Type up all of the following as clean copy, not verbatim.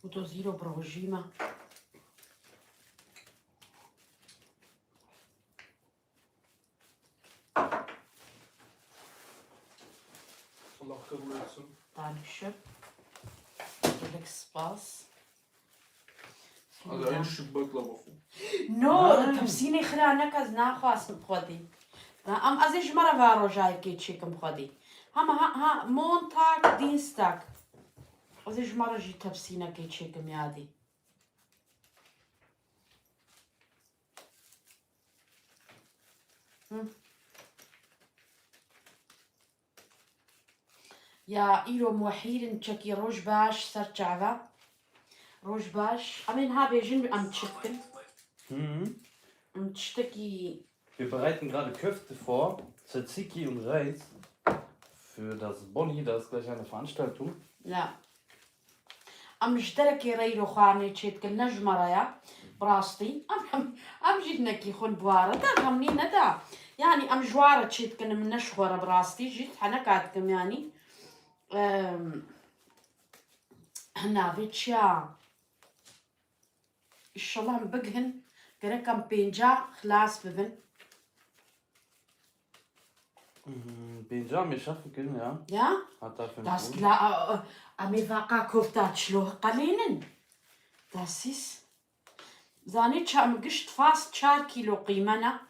وتو زيرو بروجيما. Allah kabul etsin. Dankeschön. Direkt Spaß. هذا عين شو بقلبه. نو تبسيني خلا نكز ناخواس بخودي. ام ازيش مرة فارو جاي كي تشيكم بخودي. ها مونتاك دينستاك. ازيش مرة جي تبسينا كي تشيكم يادي. يا إيرو موحيد نشكي روج باش سرچعوا. روج باش. أمين ها بيجن أم تشكل. تشتكي. Wir bereiten gerade Köfte vor, Tzatziki und Reis für das Boni, da ist gleich eine Veranstaltung. لا ام اشتركي ريرو خاني تشيتكل نجمريا براستي ام جيتنكي خون بوارة دا غمني ندا يعني ام جوارة تشيتكل من نشخورة براستي جيت حنكاتكم يعني هنا فيتشا ان شاء الله بقهن كركم بينجا خلاص ببن Benja, wir schaffen können, ja. Ja? Hat da 5 Das Uhr. klar, ami vaqa koftat شلوه قليلا. Das ist زاني شام قشت فاست 4 كيلو قيمنا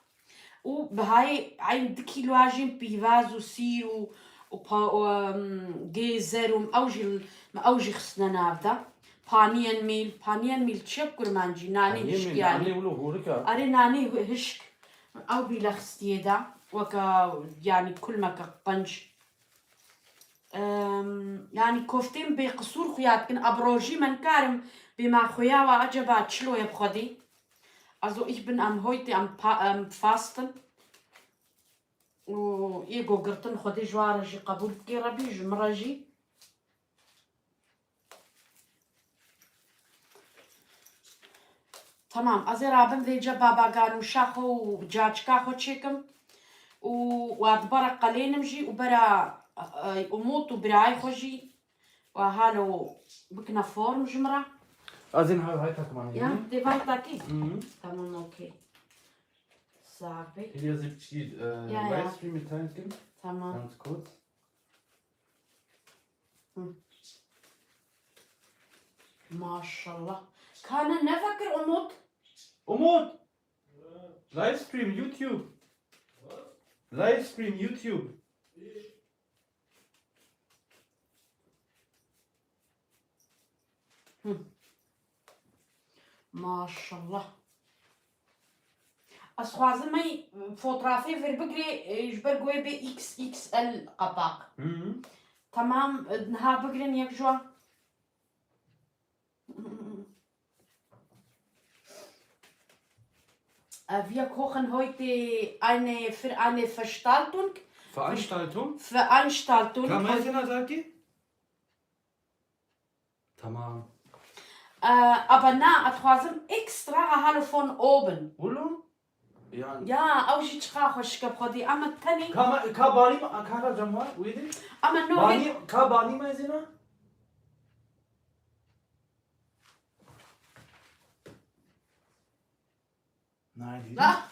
وبهاي عند كيلو عجين بيفاز وسير وجيزر ومأوجي خصنا نافدا بانيان ميل تشكر مانجي ناني هشك يعني أري ناني هشك أو بيلخستيدا وكا يعني كل ما كقنج يعني كوفتين بقصور خيات كن أبروجي من كارم بما خيا وعجبات شلو يبخدي. Also ich bin heute am Fasten. وإيجو قرطن خدي جوارجي قبول كي ربي جمرجي. تمام أزرابن ذي جبابا قانو شاخو وجاج كاخو تشيكم وأدبرا قليل نمجي وبرا أموت وبراي خوجي وهالو بكنا فورم جمرة. Also den weiter kann man Ja, die weiter geht. Mhm. Tamam okay. Sag ich. Hier 70 Ja. Livestream mitteilen. Tamam. Ganz kurz. Maşallah. Kana ne fakir Umut? Umut! Livestream YouTube. Livestream YouTube. Maşallah. أصخازمي فوترافي في البقري يجبر قوي ب XXL قباق. تمام نها بقرين يكجوا. Wir kochen heute für eine Veranstaltung. Veranstaltung. Kamera sagt ihr? Tamam. Aber na, أتخازم extra هالو von oben. Ulu? يعني. يا أو شيء تخاخش كبخدي أما التاني. كاباني ما كارا جمال ويدي. أما نو. باني كاباني ما يزينا. Nein. لا.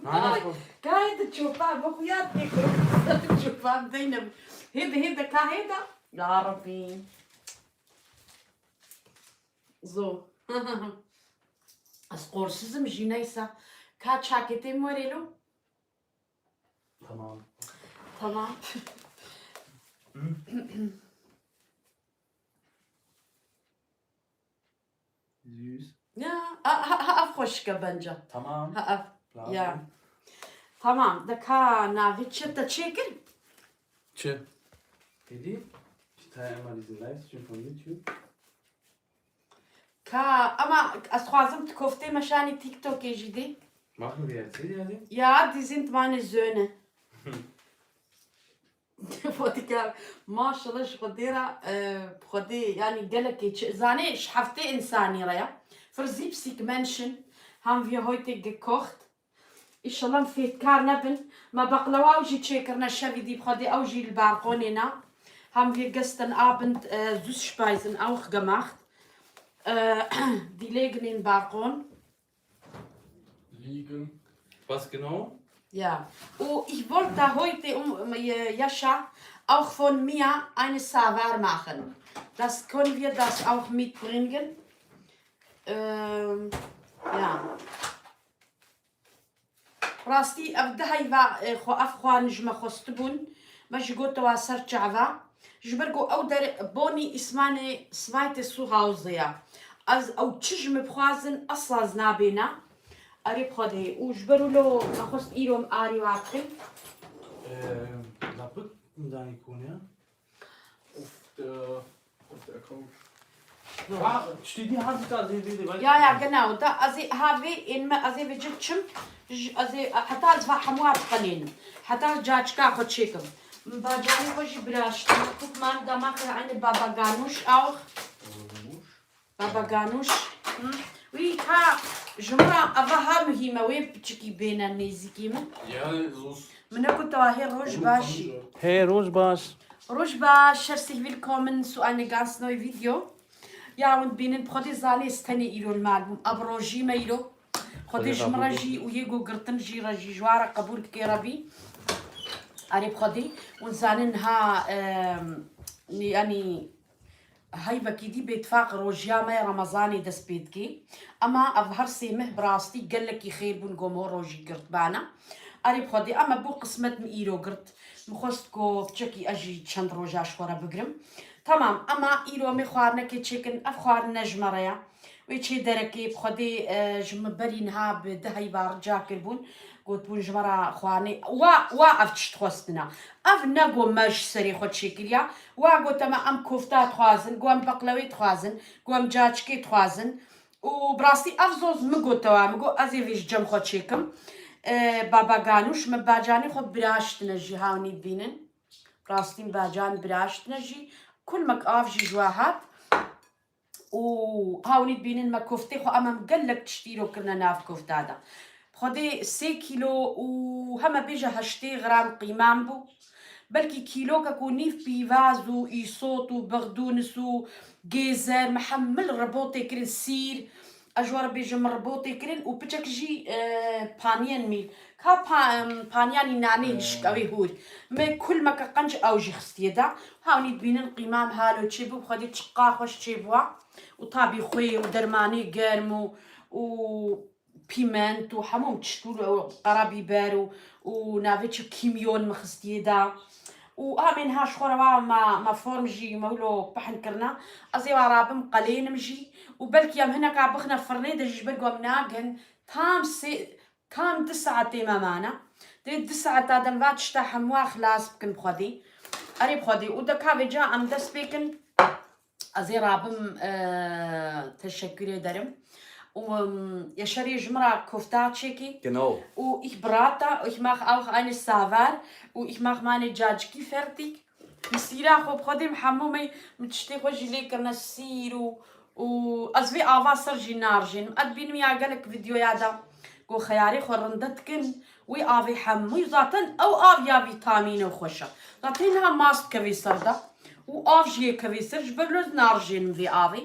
Nein. قاعد تشوفها بخويات نيكرو تشوفها زينب هيدا كهيدا يا ربي زو اسقورسزم جينيسا كاتشاكيتي موريلو تمام Süß. يا هقف كبنجا تمام. هقف يا تمام دكا نافيتش تشيكل Tschö. Didi, ich teile einmal diesen Livestream von YouTube. كا أما أسخازم تكوفتي مشاني تيك توك يجدي Machen wir jetzt hier die? Ja, die sind meine Söhne. فوتيكا ما شاء الله شقديرة بخدي يعني قالك زاني شحفتي إنساني ريا für 70 Menschen haben wir heute gekocht. إن في Karneval ما بقلوا أوجي تشيكرنا الشافي دي بخدي أوجي البارقونينا haben wir gestern Abend Süßspeisen auch gemacht Die legen im Balkon. Liegen. Was genau? Ja. Und ich wollte heute, Jascha, auch von mir eine Savar machen. Das können wir das auch mitbringen. Ja. راستي أبدها خو أفخوان نجمة خستبون مش قلت واسر شعبا جبرقو أو در بوني اسماني سمايت السوغاوزيا از أو تشجم بخوازن أصلا زنابينا أريب خده وجبرو له نخست إيروم آري واقعي Lapit da ikon, ja? Auf der Couch. Ah, steht die Hand da, die يا genau da أزي هذي إن ما أزي بجتشم أزي حتى الزفا حموات قليل حتى جاج كاخد شيكم باجاني خوشي براش كوك مان دماغ عين بابا غانوش أو بابا غانوش وي ها جمرة أباها مهمة وين بتشكي بين النيزكيمة Ja, so ist. من كنت واهي روج باشي Hey, Rosbas. روج باش herzlich willkommen zu einem ganz neuen Video. Ja, und binnen Prodizani ist keine Iron Malbum, aber Roji Meiro. خديش مراجي ويجو قرطنجي راجي جوارة قبول كيرابي أريب خدي ونزاننها يعني هاي بكيدي بيتفاق روجيا ما رمضاني دس بيتكي أما أظهر سيمه براستي قال لك يخير بنقوم روجي قرط بانا أريب خدي أما بو قسمة ميرو قرط مخستكو بتشكي أجي تشند روجا شورا بقرم تمام أما إيرو مخوارنا كي تشيكن أفخوارنا جمريا ويشي دركي بخدي جمبرينها بدهي بارجا كربون قلت بون جمرة خواني واقف تشتخوستنا أفنا قوم ماش سري خد شكليا قلت ما أم كفتات خوازن قوم بقلوي خوازن قوم جاجكي خوازن وبراسي أفزوز مقو أزي فيش جم خد شكم بابا غانوش مباجاني خد براش تنجي هاوني بينن براستي مباجان براش تنجي كل مك أفجي جواهات وهاوني بينن ما كفتي خو أمام قلك تشتيرو كنا ناف كفت هذا خدي 6 كيلو وهما بيجا هشتي غرام قيمام بو بلكي كيلو كاكونيف بيفازو إيصوتو بغدونسو جيزر محمل ربوطي كرين سير أجوار بيجا مربوطي كرين وبتشك جي بانيان ميل كا بانياني ناني هشكاوي هود ما كل ما كقنج أو جي خستيدا هاوني بينن قيمام هالو تشيبو بخدي تشقا خوش تشيبوا وطابي خوي ودرماني قرمو و بيمنت وحموم تشتولو قرابي بارو ونافيتشو كيميون مخستيدا وآمن هاش خورا ما فورمجي مولو بحن كرنا أزي ورابم قليل مجي وبلكي يم هنا كابخنا فرنيدا جبل قومناقن تام 9 تيمامانا دي 9 تادم واتشتا حموا خلاص بكن بخدي أري بخدي ودا كافي جا أم دس بيكن أزي رابم تشكري درم und ich schreibe immer Koftatscheki. Genau. Und ich brate, ich mache auch eine Savar und ich mache meine Jajki fertig. مسيرة بخدم حمومي متشتي خوجي ليك نسير و أزوي أفاسر جينارجين أدبين ميا قالك فيديو يادا قو خياري خورندتكن وي أفي حموي ذاتن أو أفيا فيتامين وخوشة ذاتينها ماست كفيسر دا و أفجي كفيسر جبرلوز نارجين في أفي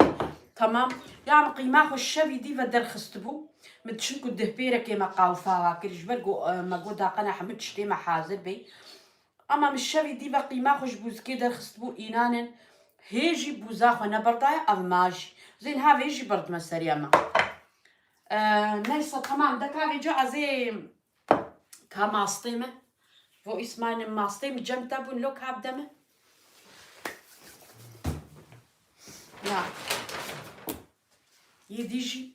تمام يعني قيمة الشبي دي بدر خستبو متشنكو الدهبيرة كيما قاوفا كريش برقو ما قودا قنا حمد شتي ما حازر بي أما مش شبي دي بقيمة خوش بوز كده خستبو إنانن هيجي بوزاخو نبردايا أو ماجي زين هاف هيجي برد مساري أما نيسا تمام دا كافي جا زي كماستيمة فو اسمان ماستيمة جمتابون لو كابدمه لا يديجي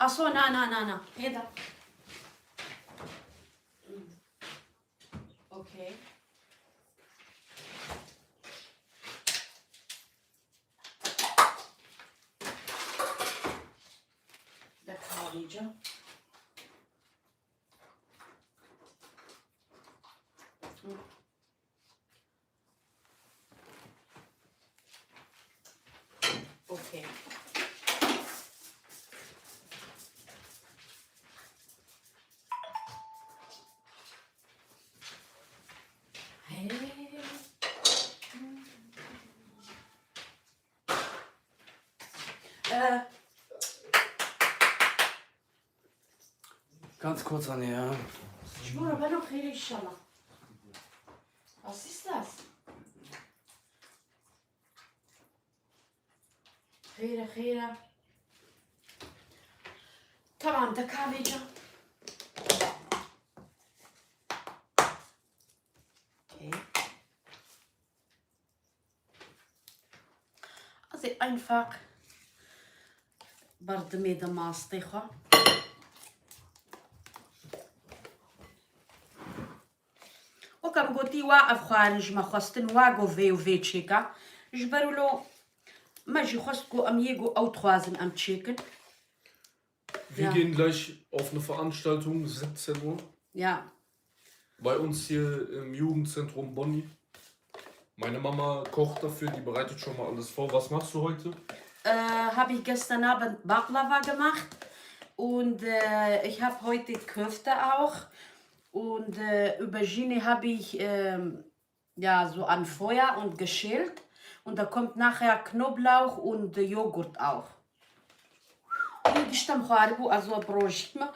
أصو نا هيدا أوكي ده خارجة أوكي Ganz kurz, Anja. شمورة بلو خير إن شاء الله. Was ist das? خيرة خيرة. طبعا ده كابيجة. Also einfach بردمي ماستيخة. وكم قلتي واقف خارج ما خواستن واقو في تشيكا جبروا له ماشي خواستكو ام يجو او تخوازن ام تشيكن. Wir Ja. gehen gleich auf eine Veranstaltung, 17 Uhr, Ja. bei uns hier im Jugendzentrum Bonni. Meine Mama kocht dafür, die bereitet schon mal alles vor. Was machst du heute? Habe ich gestern Abend Baklava gemacht und ich habe heute Köfte auch und Aubergine habe ich ja so an Feuer und geschält und da kommt nachher Knoblauch und Joghurt auch. Also Brojima.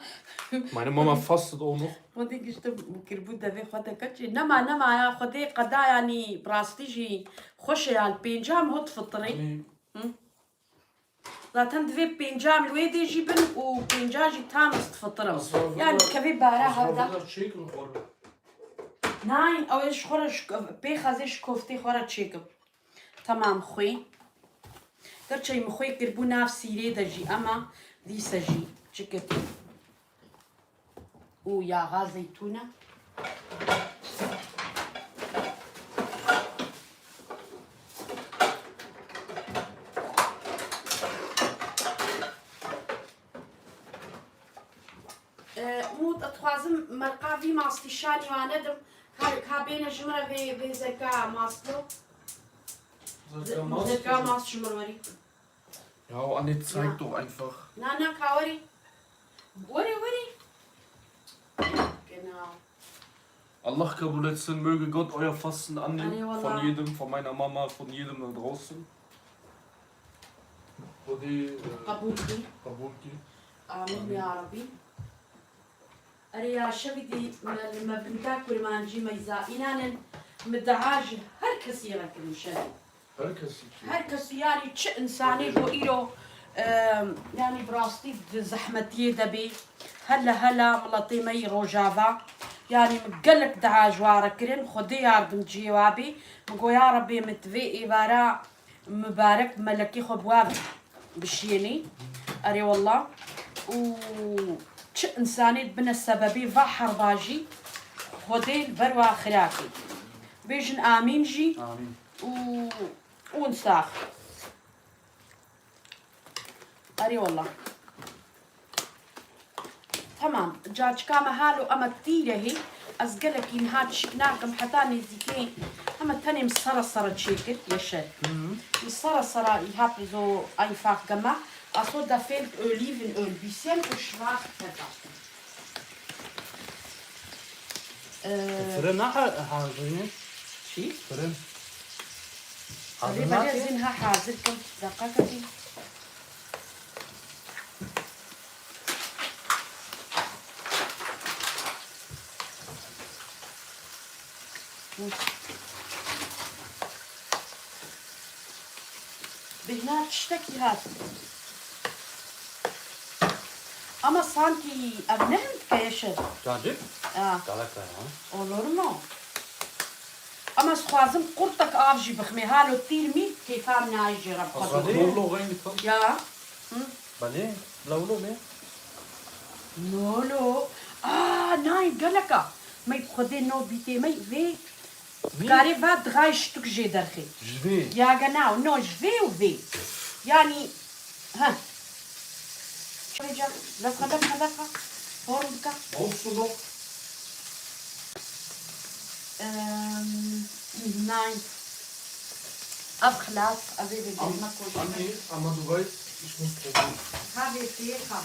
Meine Mama fastet auch noch. ودي قشطة كربودة في خدا كتشي نما يا خدي قدا يعني براستيجي خوش يعني بينجام هوت فطري ذاتن دفي بينجام الويدي جيبن وبينجاجي تامس تفطرم يعني كفي بارا هذا ناين او ايش خورش بيخازيش كوفتي خورا تشيكم تمام خوي درتشي مخوي كربو نفسي ريدا جي اما دي سجي تشيكتي ويا غاز زيتونة موت اتخوازم مرقافي ماستيشاني واندم كابين جمرة في زكاة ماستلو زكاة ماست جمروري Ja, Anne, zeig doch einfach. نانا كاوري وري genau. Allah kabul etsin, möge Gott euer Fasten annehmen. Eyvallah. Von jedem, von meiner Mama, von jedem da draußen. قبولتي Kabulki. آمين يا ربي. أريا شبدي لما بنتاكل ما نجي ميزا إنانا مدعاج هر كثيرا كل شيء. هر كثير يعني تش إنساني جو إيرو يعني براستي زحمتي دبي هلا ملطي مي روجافا يعني مقلك دعاج واركرين خدي ياردم جوابي مقو يا ربي متفي إبارة مبارك ملكي خبواب بشيني أري والله و تش إنساني بنا السببي فحر باجي خدي بروا خلاكي بيجن آمين جي Amin. ونساخ أري والله تمام جاج كاما هالو أما تيري هي أزقلك ينهاد شكناكم حتاني زيكين أما تاني مصرصرة تشيكت يشد مصرصرة يهاب زو أيفاق جمع أصو دا فيلت أوليفن بيسين وشراخ كذا Fırın ne hazırını? شي Fırın. اللي بدي زينها حاضركم دقيقة دي بهنا تشتكي هات أما sanki أبنهم كيشد Cacık? Galaka ya. olur mu? Ama squazım kurtak avcı bıkme halo tilmi keyfam naici Hast du rabkadı. Knoblauch reingetan? Ya. Bale? Lavlo ne? Nolo. Nein, galaka. ما يبخدي نو بيتي ما يفي كاري فات غاي شتوك جي درخي Jvi. يا جناو نو جفي وفي يعني ها رجع لفخ فورمكا Brauchst du noch? nein ab خلاص أبي بدي ما كل Anne, aber du weißt, ich muss probieren. هذه فيها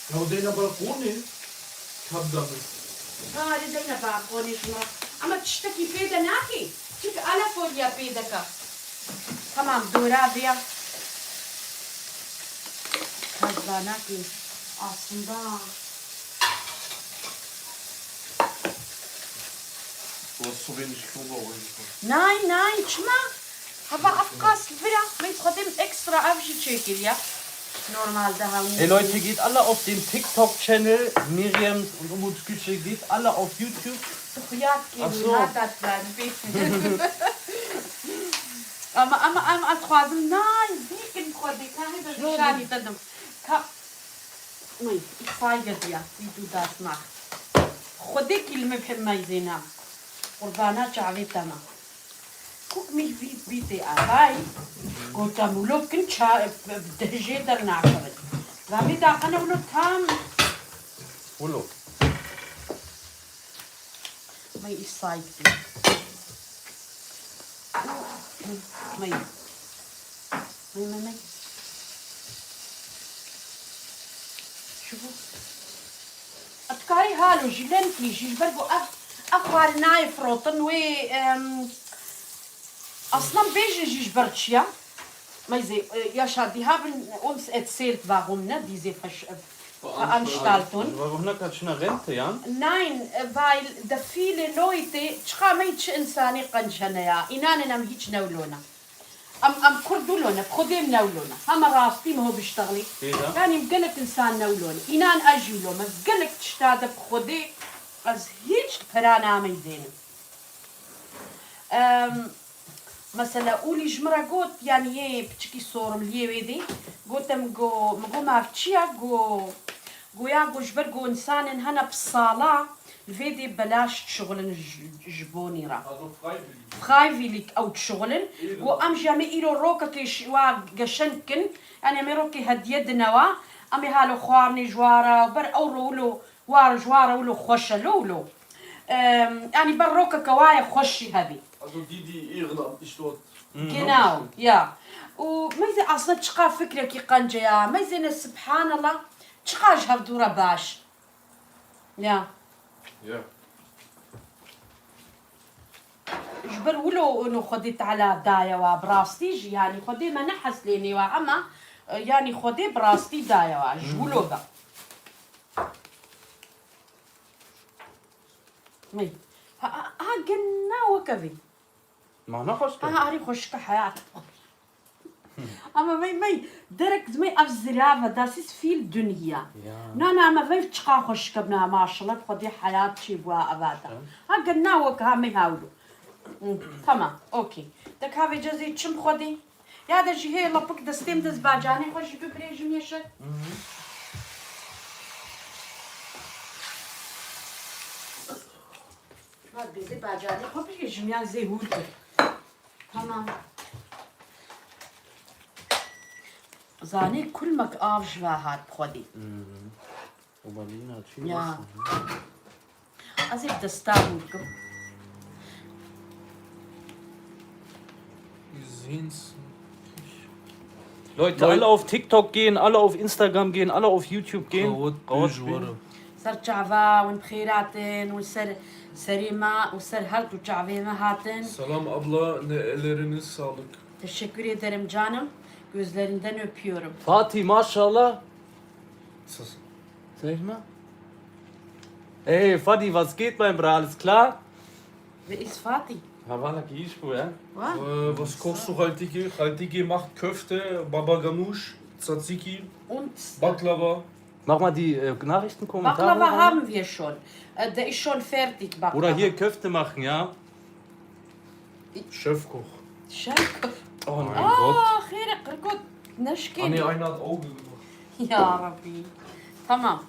Ja, und den aber ohne Kabdammen. ردينا باقوني شمرا أما تشتكي فيدا ناكي تشك أنا فوليا فيدك تمام دورا بيا Kazanaki aslında. Du hast zu wenig Knoblauch reingetan. Nein, çma. Hava afkas wieder mit dem extra avcı çekil ya. Normalde haben Hey Leute, geht alle auf den TikTok-Channel. Miriams und Umuts Küche geht alle auf YouTube. Fiyat Ach gibi so. hadatlar. Ama atxwazim nein, dikin khodi kahi da nishani tadım. Nein, ich zeige dir, wie du das machst. خدك اللي بحب زينة قربانات شعبي تمام كوك مي فيت بيتي هاي قلت مولو كنت بدهجي در نعفرد رامي داقنا ولو تام Olo. ما يصايد مي شوفوا أتكاري هالو جلنتي جيجبرقو أخوار نايف روطن و أصلا بيجي جيجبرتشيا ما يزي يا شادي haben uns erzählt warum ne diese Veranstaltung. Warum hat schon eine Rente, ja? Nein, weil da viele Leute تشخاميتش إنساني قنشنا إننا نمهيج نولونا أم كردولونا بخديم نولونا هم راستي ما هو بيشتغلي يعني مقلك إنسان نولونا إنان أجيلو ما مقلك تشتاد بخدي از هيج فرانا ميزين مثلا أولي جمرة قوت يعني يه بتشكي صور مليه ويدي قوت مقو مارتشيا قو يا قو جبر قو إنسان هنا بالصالة الفيدي بلاش شغل جبوني را freiwillig أو شغل وأم جامي إلو روكتش وقشنكن يعني ميروكي هدية دنوا أمي هالو خوارني جوارا وبر أورولو وار جوارا ولو خوشلولو يعني بروكا كوايا خوشي هذي Also die ehrenamtlich dort. Genau, ja. وما يزي أصلا تشقى فكرة كي قنجة ما يزي سبحان الله تشقى جهر دورة باش يا Ja. جبر ولو انه خديت على دايا وبراستيج يعني خدي ما نحس ليني وعما يعني خدي براستي دايا جولو با مي ها قلنا وكفي Mach noch was. ها أري خوشك حياتك أما مي درك مي أفزرافة داسيس في الدنيا نانا ما فيش تشقى خوشك بنا ما شاء الله خدي حياتك بوا أبدا ها قلنا وكها مي هاولو تمام اوكي دك هاوی جزی چم خودی یادش هی لپک دستیم دست باجانی خوش ببریجم یشه هاد بیزی باجانی خوب بریجم یا زهود تمام زانی کل مک آف جواهات بخودی یا ازی دستام کم Leute, alle auf TikTok gehen, alle auf Instagram gehen, alle auf YouTube gehen. سر جعفا ونبخيراتن وسر سريمة وسر هرد وجعفا هاتن. Salam abla, ne elleriniz sağlık. Teşekkür ederim canım. Gözlerinden öpüyorum. Fatih maşallah. Sag ich mal. Hey Fatih, was geht mein Bra? Alles klar? Wer ist Fatih? Havala Gishbu, ja? Was kochst du Haltiki? Haltiki macht Köfte, Baba Ganoush, Tzatziki, Und Baklava. Mach mal die Nachrichtenkommentare. Baklava rein. haben wir schon. Der ist schon fertig, Baklava. Oder hier Köfte machen, ja? Chefkoch. Schenk. Oh mein Gott. خيرك ركض نشكي. Ah ne, einer hat Auge gemacht. يا ربي. تمام.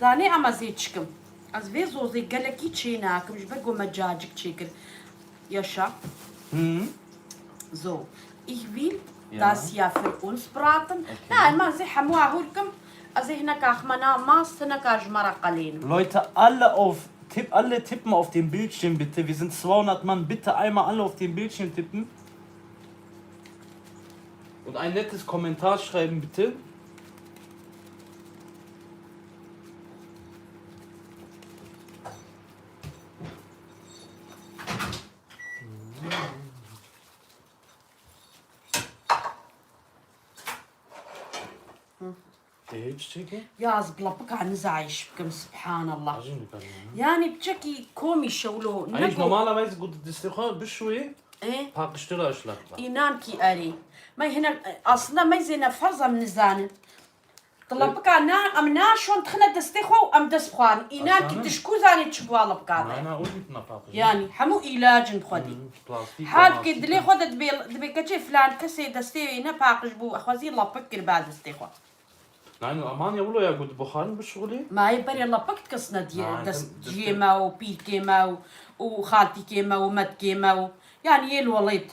زاني أما زيتشكم. Az wir so sie galaki china, kum ich bergo majajik chicken. Yasha. So, ich will das ja für uns braten. Nein, mal sie hamwa hulkum. Also hna kachmana mas hna kajmara qalin. Leute, alle tippen auf den Bildschirm bitte. Wir sind 200 Mann. Bitte einmal alle auf den Bildschirm tippen. Und ein nettes Kommentar schreiben bitte. ايه تشيكي؟ يا زبلبك عن زعيش بكم سبحان الله. عجينة كمان. يعني بشكي كومي شولو Eigentlich normalerweise gut الاستخدام بشوي ايه باقشترا اشلاك. إينان كي أري ما هنا أصلا ما يزينا فرزة من الزانن طلبك عنا أم ناشون تخنا دستخو أم دسخوان إينان كي تشكو زاني تشبوا لبك أنا قلت نفاق. يعني حمو علاج بخدي بلاستيك. حال كي دلي خدت دبي كتشي فلان كسي دستي هنا باقش بو أخوزي لبك بعد دستخو Nein, Aman يقولوا يا قد بخارن بشغلي. ما يبري لبك كسنا دي نعم، دست دست- جيما وبيت كيما وخالتي كيما ومت كيما يعني يلوليت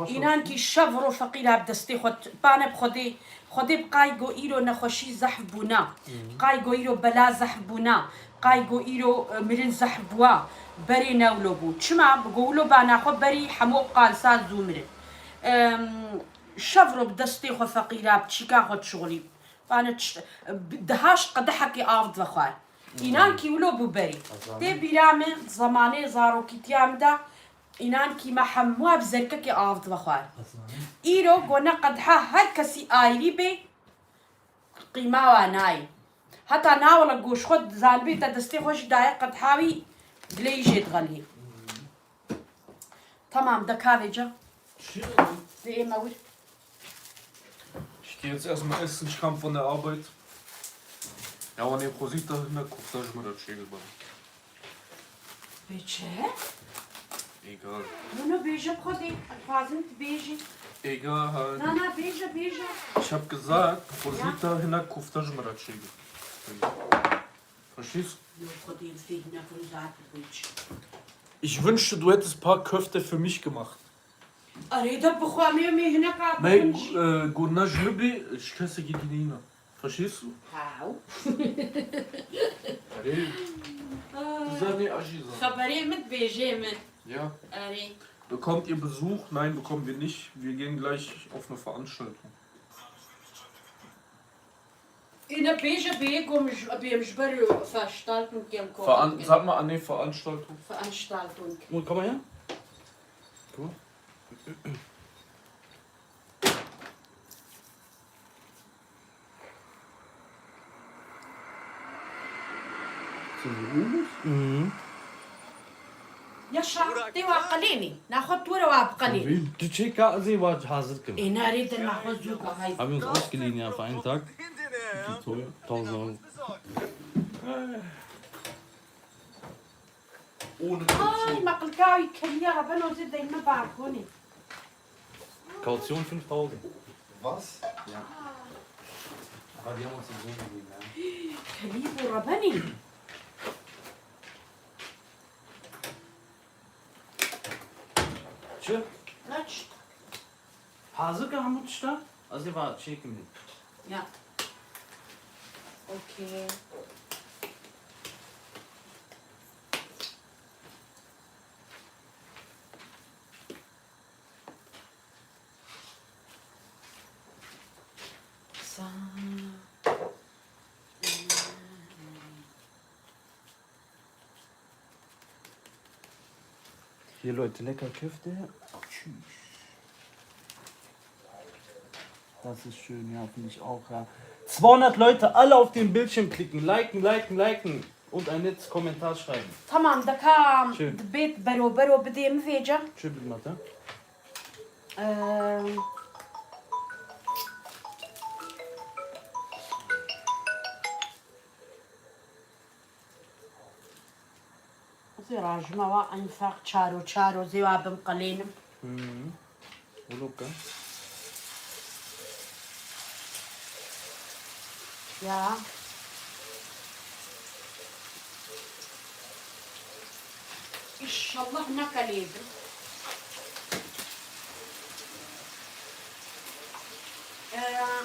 إنان كي شفرو فقيل عبد استيخوت بانا خدي بقايقو إيرو نخوشي زحبونا قايقو إيرو بلا زحبونا قايقو إيرو مرن زحبوا بري نولوبو تشمع بقولو بانا خو بري حمو قال سال زومرن شفرو بدستيخو فقيل عبد شيكاخو شغلي بانا دهاش قدحكي آفد وخوار إنان كي ولوبو بري دي بيرامن زماني زارو كتيام دا إنان كي ما حموا بزركة كي آفد وخوار إيرو قونا قدحا هر كسي آيري بي قيمة واناي حتى ناولا قوش خود زانبي تدستي خوش دايا قدحاوي قليجي تغلي تمام دكاوي جا دي إيه ماوي Ich gehe jetzt erstmal essen, ich kam von der Arbeit. Ja, aber ne, Rosita hinter guckt, da ist mir das Schägelbein. بيجي Egal. نونو بيجي بخدي الفازم تبيجي Egal. نانا بيجي Ich hab gesagt, Rosita hinter guckt, da ist mir das Schägelbein. Verstehst du? خدي الفيدنا فرزات بيجي Ich wünschte, du hättest ein paar Köfte für mich gemacht. أريد بخوا ميومي هنا قاعد Nein, Gurna Jnubi, ich kesse Gidinina. Verstehst du? هاو Hey, das ist ja nicht Ajiza. خبري مت بيجي من Ja. أري Bekommt ihr Besuch? Nein, bekommen wir nicht. Wir gehen gleich auf eine Veranstaltung. إنا بيجي بيجو مش بيمجبروا فاشتالتون كيم كو Sag mal, nee, Veranstaltung. فأنشتالتون Komm mal her. Guck. Mhm. يا شاطي وقليني ناخذ تورة وابقليني Die Chica, sie war hazır kım. إنا أريد ناخذ زوكا هاي Haben wir uns ausgeliehen, ja, für einen Tag. Wie teuer? 1000 Euro. Ohne آي ما قلقاوي كليا ربنا وزيد دايما بعرفوني Kaution 5000. Was? Ja. Aber die haben uns den Sohn gegeben, ja. كليبو ربني Tschö. نتش Hazır kı Hamut işte? Az var şey kim? يا أوكي Hier Leute, lecker Köfte. Tschüss. Das ist schön, ja, finde ich auch, ja. 200 Leute, alle auf den Bildschirm klicken, liken und ein nettes Kommentar schreiben. تمام دكا شو؟ بيت برو بدي مفيجة Tschüss, Mathe. زي راجمة انفاق تشارو زواب مقلين Mhm. Wo Luca? يا إن شاء الله هناك ليد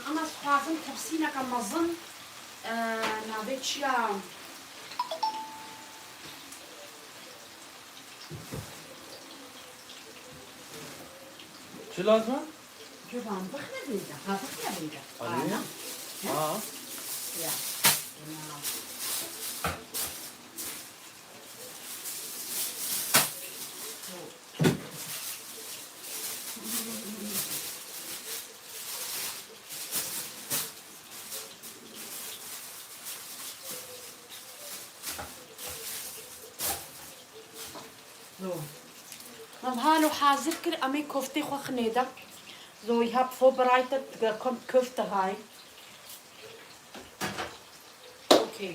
أنا صحافن تبسينا كما ظن نابيتش يا Chill lazım? جبان بخنا بيدا ها بخنا بيدا عليه؟ Aa. يا genau Maar hallo hazır kır ama köfte kookneden. So, ich habe vorbereitet, da kommt Köfte rein. Okay.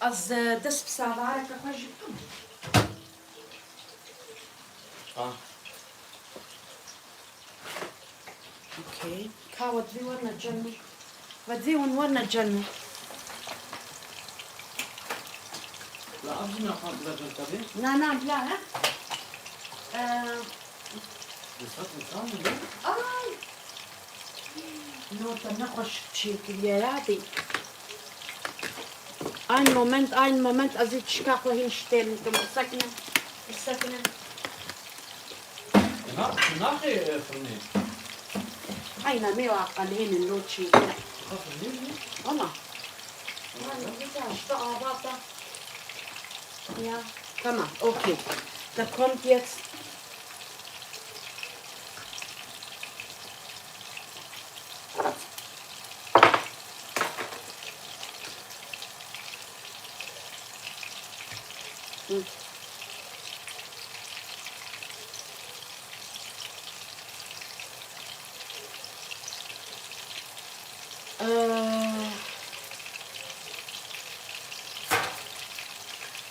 אז דס בסערה ככה ג'יפטום. اوكي كا ودي ورنا الجنة ودي ورنا الجنة. لا أبغى ناخذ بدل كذي. نعم لا ها بس هذا آي نوتا نخش بشيكل يا رادي. Einen Moment, also ich kann hinstellen, du musst sagen, nachher فرني. أين ميو عقلين اللوتشي. أما. Ja, tamam, okay. Da kommt jetzt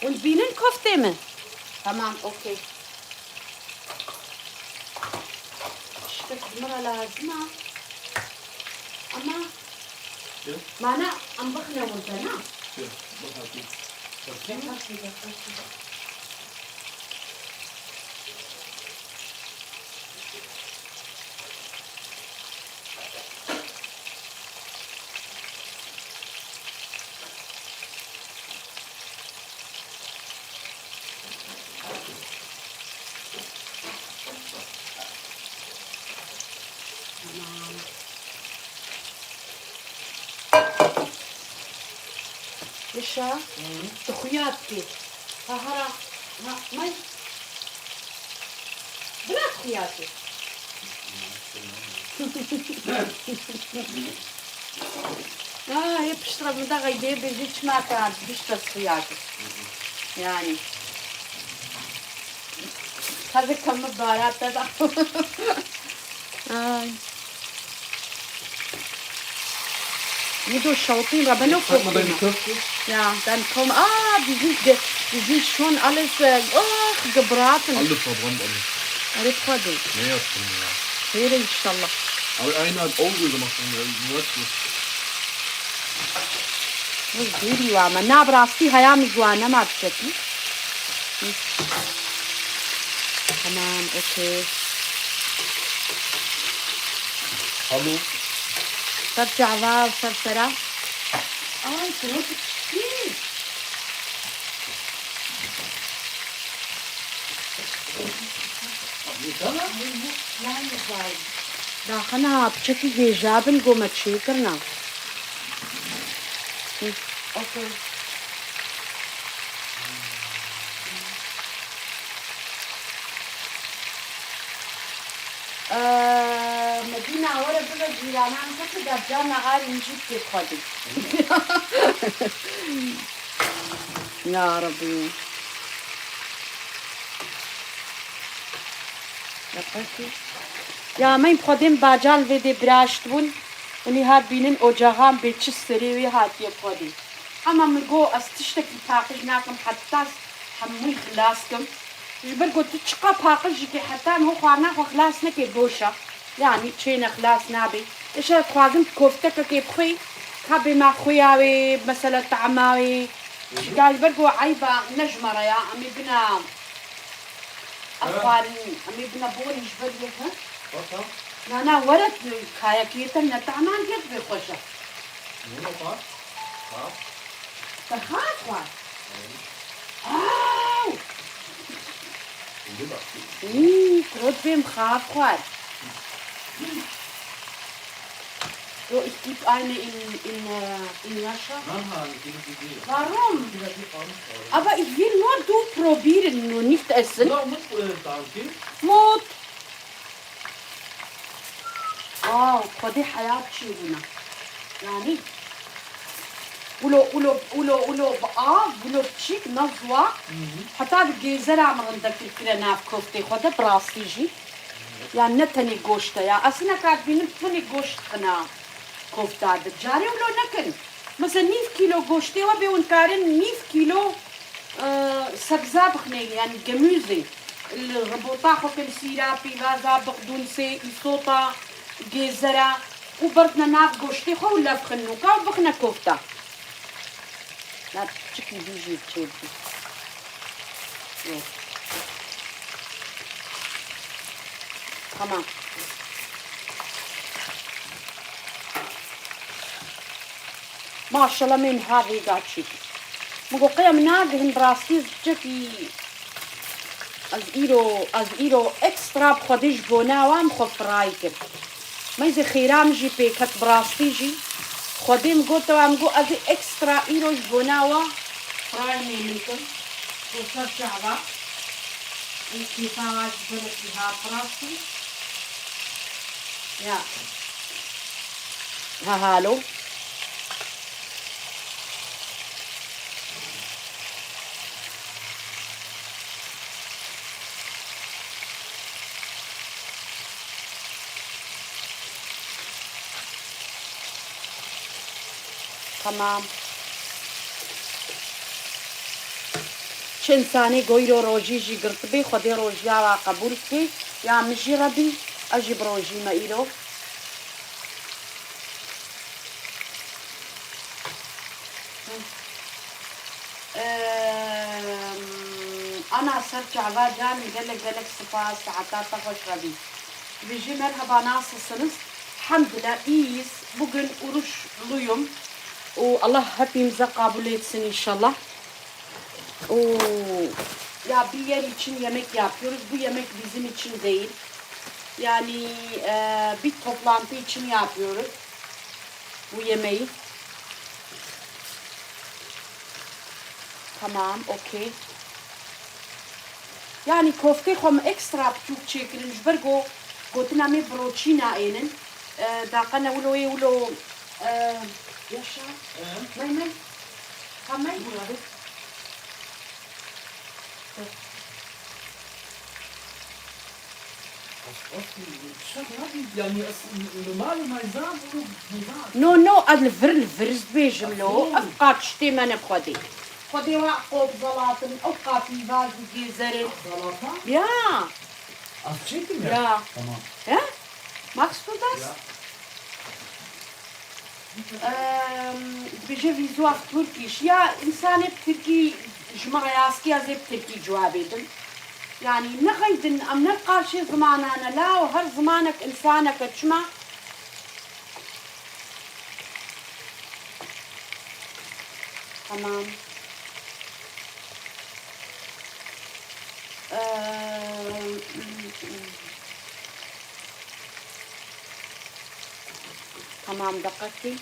und Bienenkofte mi? Tamam, okay. İşte kumara lazım ha. Ama mana ambakna wanta na. Yaşa. Tuhuyatki. Hahara. May. Bırak huyatki. Hep iştirakında gaydiye bir hiç makar. Hiç tasfiyatki. Yani. Tabii kamı baharatta da. Ay. Wie du schaut ihn, aber noch Zeig mal deine Köfte. Ja, dann kommen, die sind schon alles gebraten. Alle verbrannt, alles. Alle Freude. Mehr drin, ja. Here inshallah. Aber einer hat Auge gemacht, du weißt es. Bu video ama ne brasti hayam juana ma tşekli. Tamam, okey. Hallo? ترجع واو سرسرة. Ay şunu tutayım. داخلها بشكل إيجاب نقوم تشيكرنا. أوكي. مدينة ورا بقى جيراننا نفكر دجاجنا غالي نجيب كيف خدي. يا ربي. Ya men خودم باجال و دی براشت بون ونی هات بینن اوجاغام به چه سری هات یه خودی اما مگو استشتکی پاقش ناکم حتی هموی خلاص کم جبر قلت تشقى پاقش که حتی مو خوانا خو خلاص نکی بوشا یعنی چین خلاص نابی ايش خوازم كفتك كي بخي كابي ما خوياوي مثلا طعماوي قال برقو عيبه نجمره يا امي بنا أخواني أمي بنا بول يجبر لك ها؟ أنا ولد كايا كيتنا تعمان قد بخشة. تخاف خوان. أو. ترد بهم خاف خوان. So, ich gebe eine in Nascha. Warum? Aber ich will nur du probieren, nur nicht essen. Mut. واو خدي حياة شي هنا يعني ولو بقى ولو تشيك نظوة حتى الجيزرة عندك الكلنا في كفتي خدا براستيجي يعني نتني قوشتا يا أصلا كاتبين نتني قوشت قنا كفتا دجاري ولو نكن مثلا 100 كيلو قوشتي وبي ونكارن 100 كيلو سبزة بخني يعني جموزي الربوطة خكن سيرا بيغازا بقدونسي إصوطة جيزرة وبرتنا ناف قوشتي خو ولا بخنوكا وبخنا كفتا لا تشكي بيجي تشيبي تمام ما شاء الله من هذه قاتشي مقو قيم ناقهن براستيز جكي از ایرو اکسترا بخودش بوناوام خو فرای کرد مایز خیرام جی پیکت براستی جی خودیم گوتوام گو از اکسترا ایروش بوناوا فرای نمیکن بسر شعبا این کیفاش بلکی ها براستی یا ها هالو تمام چه انسانی گویرو روژی جی گرت بی خودی روژی آوا قبول کی یا مجی ربی اجیب روژی ما ایرو أنا صرت عبادان قالك سباس عطاتا خوش ربي بيجي مرحبا ناس السنس الحمد لله إيس بقن ورش ليوم والله هبي مزقة بوليتسن إن شاء الله ya bir yer için yemek yapıyoruz. Bu yemek bizim için değil. Yani bir toplantı için yapıyoruz. Bu yemeği. Tamam, okey. Yani köfte هم ekstra çok çekilmiş. Bergo قلتنا مي بروتشينا اينن داقنا ولو yaşa. Meymen. Tamam. نو الفرز بيجملو افقا تشتي ما نبخدي خدي وعقوب زلاطن افقا في باز جيزرين Salata? يا Az çektim ya. يا Tamam. ها ماكس كوداس بيجي فيزوا في تركيش يا انسان بتركي جماعة ياسكي ازي بتركي جوابيدن يعني نغيدن ام نلقى شي زمانانا لا وهر زمانك انسانك تشمع تمام تمام دقتي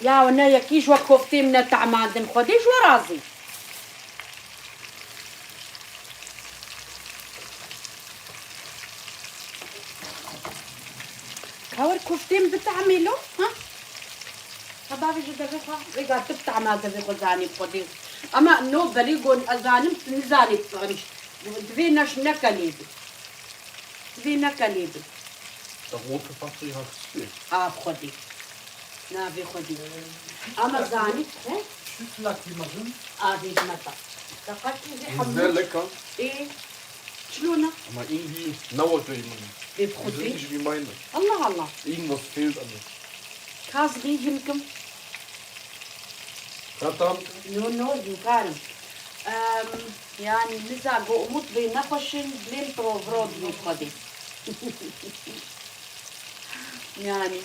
يا وانا يكيش وكفتي من التعمادن خديش ورازي كاور كفتين بتعملوا ها هذا في جدا بقى رجع بتعمل في غزاني خدي اما نو بليغون ازانم نزاني بتغريش دفيناش نكاليدي دفينا كاليدي Der rote Paprika hat es viel. خدي نافي خدي اما زاني ها Sütlack wie man sind. هذه متى دقتي زي Die sind sehr حمص lecker, ايه شلونه aber irgendwie nauert der jemand. Die sind بخدي nicht wie meine. الله الله Irgendwas fehlt an mir. كازغي يمكن Verdammt. نو يمكن يعني مزاجو اموت بنقشن بلين بروفرود بخدي يعني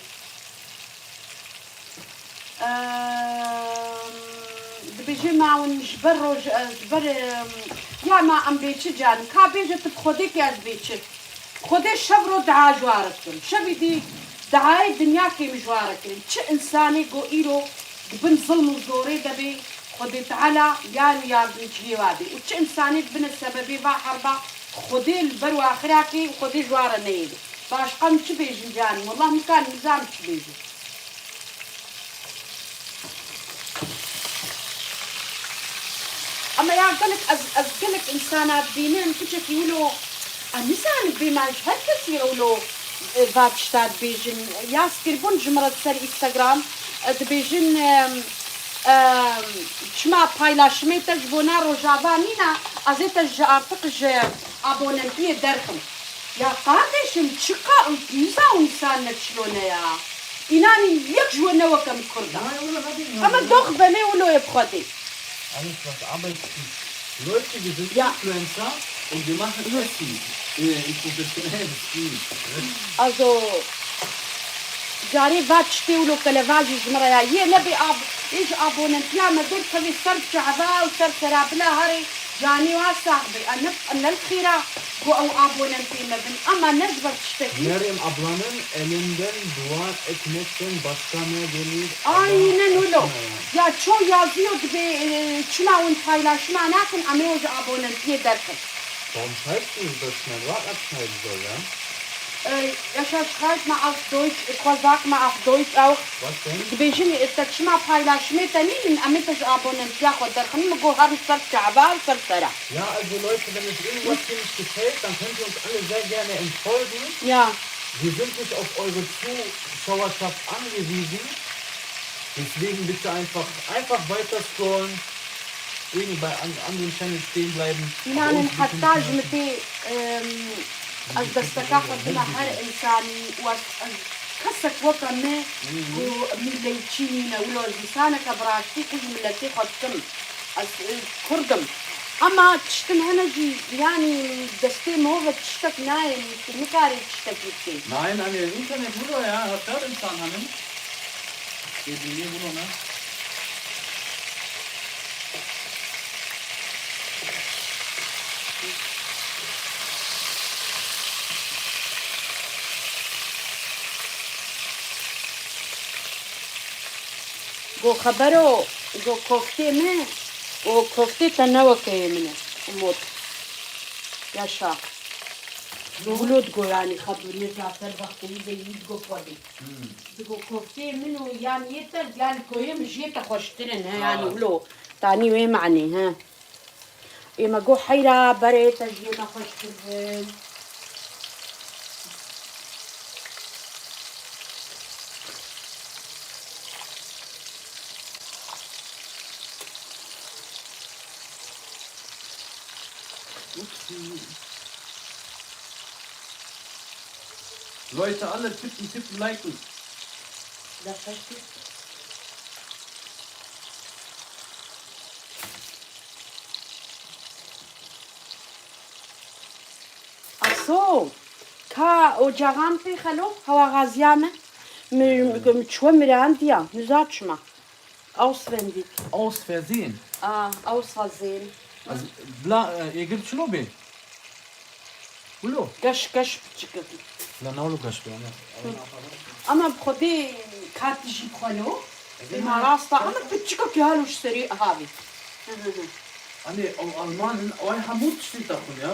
بيجي معون جبر يا ما ام بيتش جان كابيجت بخديك يا بيتش خدي شبرو دعا جواركم شبي دي دعاي الدنيا كي مجواركم تش انساني جو ايرو بن ظلم زوري دبي خدي تعالى يعني يا بنجي وادي وتش انساني بن السببي با حربا خدي البرو اخراكي وخدي جوار نيدي Başka mı bejim yani? Vallahi mükemmel güzel mi bejim? Ama ya قالك قالك إنسانات بينهم كيف يقولوا النسان بما هكذا يقولوا فاتشتات بيجن ياسكر بون جمرة سر إنستغرام بيجن شما paylaşmayı buna rojavanina azete artık abonentiye derken ya kardeşim çıka güzel insan ne ya inani yek jwana wakam kurda ama doch beni ulo yapkhati Alles was arbeiten. Leute, wir sind Ja. Influencer und wir machen Essen. In professionelles Stil. also جاري فاتشتي ولو كلافاجي جمرة هي نبي إيش أبوننتيا ما دير كذي صرف شعبا وصرف سرابلا هري جاني وصاحبي أنا الخيرة هو أو أبوننتي ما بين أما نجبر تشتكي Meryem ablanın elinden duvar ekmekten başka ne gelir? aynen öyle. Allah Ya çoğu yazıyor gibi çıma paylaşma anakın ama o abonentiye derken. Warum schreibst du das schnell? Was abschneiden soll, ja? Yaşar schreibt mal auf Deutsch, ich sag mal auf Deutsch auch. Was denn? بيجي تشمع paylaşmayı تانيين أمتش أبوننتيا خدر خلينا نقول هذا صار شعبان صار سرا. Ja, also Leute, wenn euch irgendwas hier nicht gefällt, dann könnt ihr uns alle sehr gerne entfolgen. Ja. Wir sind nicht auf eure Zuschauerschaft angewiesen. Deswegen bitte einfach weiter scrollen. Irgendwie bei anderen Channels stehen bleiben. يعني نحتاج متي أصدقائك بلا هر إنسان وكسك وطنه ومليتشينا ولو لسانك براشتي كل ملتي خدتم كردم أما تشتم هنجي يعني دستي موفا تشتك نايم مكاري تشتكي فيه Nein, an der Internet wurde ja, hört insan hanım. Dediği bunu ne? جو خبرو جو كفتي منه وكفتي تنوكي منه وموت يا شاق ولود جو يعني خبرني زعتر وقتي زي جو فاضي جو كفتي منه يعني يتر يعني كويم جيت خوشترن يعني ولو تاني وين معني ها إما جو حيرة بريت جينا خوشترن Leute, alle tippen, liken. لا خوشترن أصو كا وجاغان في خلو هوا غازيامة مشوا مرانديا نزاتشما auswendig Aus Versehen. aus Versehen Also, ihr gebt Schlobi. Hallo. قش بتشكتي La naulu kaçtı ya. أما بخدي كاتجي بخلو ما راستا أما بتشكك يا هلوش سريع هذه Anne, auf Almanen, euer Hamut steht davon, ja?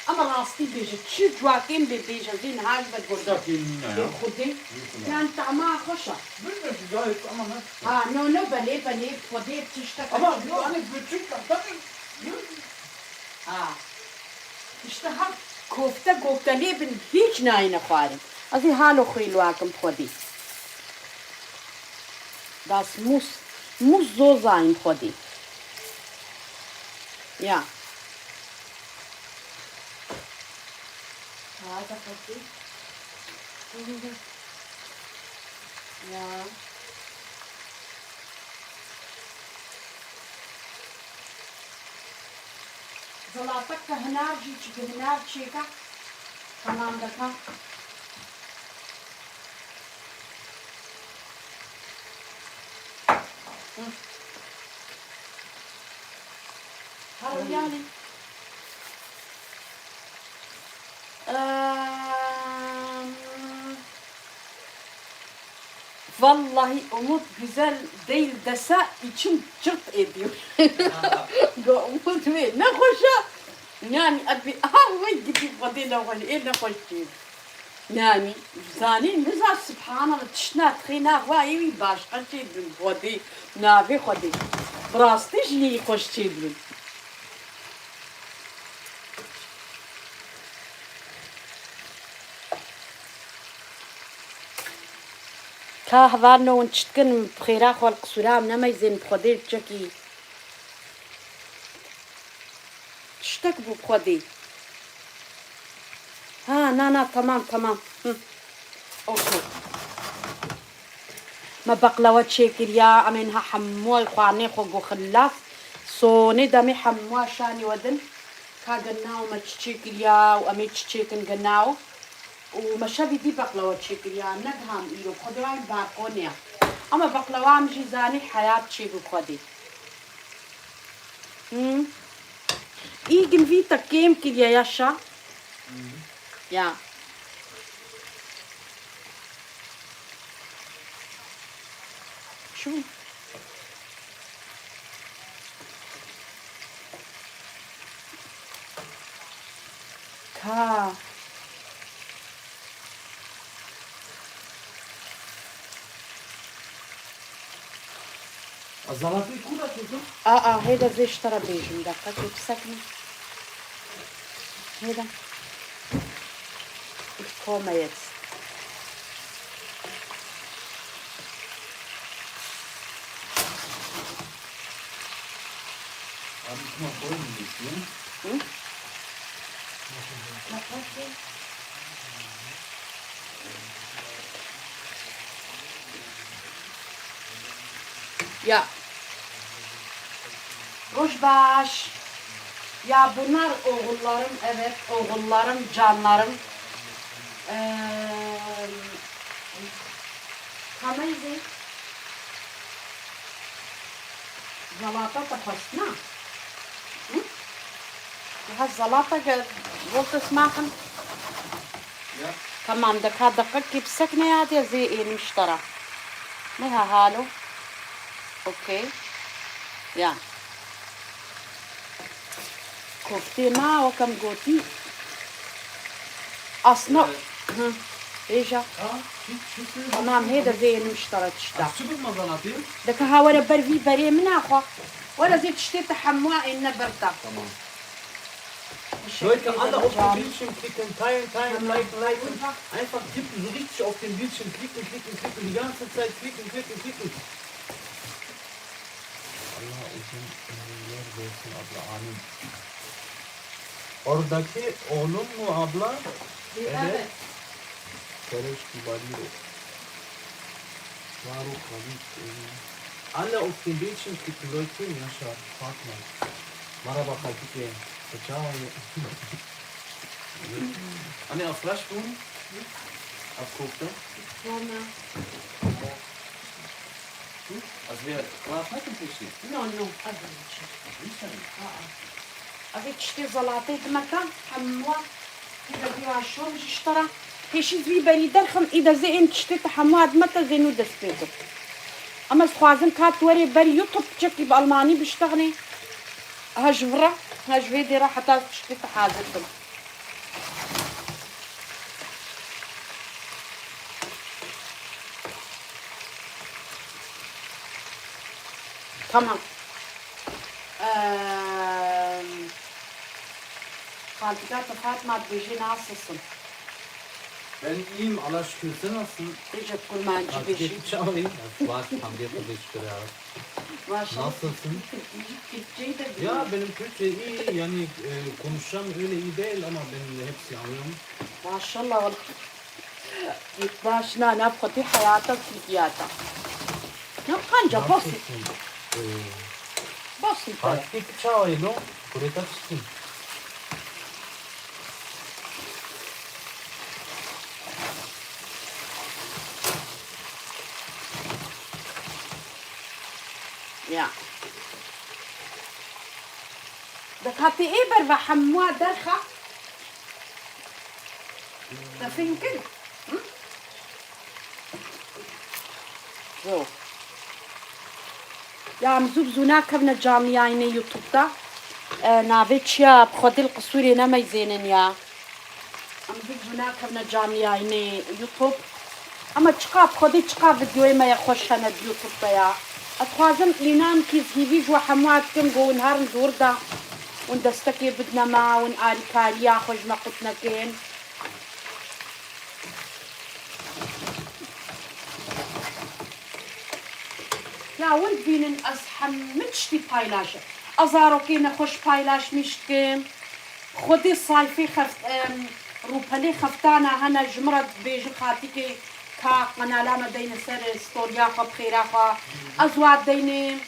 أما راستي بيجي شو جواكين بيجي زين هاي بتقول Ja. خدي كان طعمها خشة نو بلي بخدي بتشتكي اشتهر كوفتا ليبن هيج ناينة خارم أزي هالو خيلواكم خدي das muss so sein خدي ja هذا خدي ja زلاتك هنار جيتش هنار شيكا تمام دكا هذا يعني Vallahi Umut güzel değil dese içim çırt ediyor. Umut ne hoşa. يعني أبي وين جدي بدينا وين إيه خلتي يعني زاني نزار سبحان الله تشنا تخينا واي باش قلتي بودي نافي خدي براستي جني خشتي بلي كهذا ونشتكن بخيرا خلق سلام نما يزين بخدي تشكي تشتك بخدي ها نانا تمام اوكي ما بقلوات شكل يا امينها حموي خواني خو خلاف صوني دمي حموا شاني ودن كاغناو ما تشكل يا وامي تشكن غناو ومشابي دي بقلوات شكل يا ندهم يلو خدوان باقونيا اما بقلوام جيزاني حياة شيء بخدي إيجن فيتا كيم كده يا شا يا شو كا الزلطة كلها شو؟ هيدا زي اشترى بيجي دقة كيف سكنة هيدا كوما يتس Ich mach Bäume nicht, ne? Ya. Roşbaş. Ya bunlar oğullarım, evet oğullarım, canlarım. Kamaydı. Zalata da pasna. Du hast Salata wollt es machen? Ja. تمام دقيقة كيف سكنة هذه زي المشترى ما هالو اوكي يا كفتي ما وكم قوتي اصلا ايش تمام هذا زي المشترى تشتا شو بدنا زلطة؟ دك ها ولا برفي بري من اخو ولا زي تشتي تحموا ان برتا Tamam. Leute, alle auf den Bildschirm klicken, teilen, liken. Einfach tippen, so richtig auf den Bildschirm klicken. Die ganze Zeit klicken. Allah uzun ömürler versin abla, amin. Oradaki oğlun mu abla? Evet. Kereş Kibariro. Faruk Halit. Alle auf den Bildschirm klicken, Leute. Yaşa, Fatma. Merhaba Fatike. Ciao. Anne, auf Fleischblumen? Auf Kofte? Also wir machen nicht. No أبي تشتري زلاطة مكان حموا إذا فيها شو مش اشترى هيش في بريد درخم إذا زي أنت تشتري حموا متى زي نود سبيتو أما سخوازن كات وري بري يوتيوب تشكي بألماني بيشتغني هجورة هجويدي راح حتى تشتري حاجتهم تمام Kandidat Fatma beji nasılsın? Ben iyiyim, Allah şükür. Sen nasılsın? Recep Kurmancı beji. Ciao. Was haben wir für dich gehört? Maşallah. Nasılsın? Türkçeyi de biliyor. Ya benim Türkçe iyi, yani konuşacağım öyle iyi değil ama ben de hepsi anlıyorum. Maşallah والله. Git başına ne yaptı hayata Türkiye'de. Ne kanca basit. Basit. Fatih ciao, no? Kureta çıksın. Ja. ده كاتي إبر وحموا درخة. ده فين كده؟ Ya mzub zuna kavna canlı yayını YouTube'da. نابتشيا بخدي القصوري نما يزينن يا أم هيك هناك من جامعة إني يوتيوب أما تشقى بخدي تشقى فيديو ما يخش أنا اليوتيوب يا أتخازم إنام كيف هيفيج وحموات كم جو نهار ندور دا وندستكي بدنا ما ونقال كاليا خوش ما قلتنا كين لا ولد بينن أزحم متشتي بايلاش أزارو كينا خوش بايلاش مشتكم خدي صايفي خفت روبالي خفتانا هنا جمرت بيج خاتيكي كا قنالا ما دين سر ستوريا خب خيرا خا أزواد ديني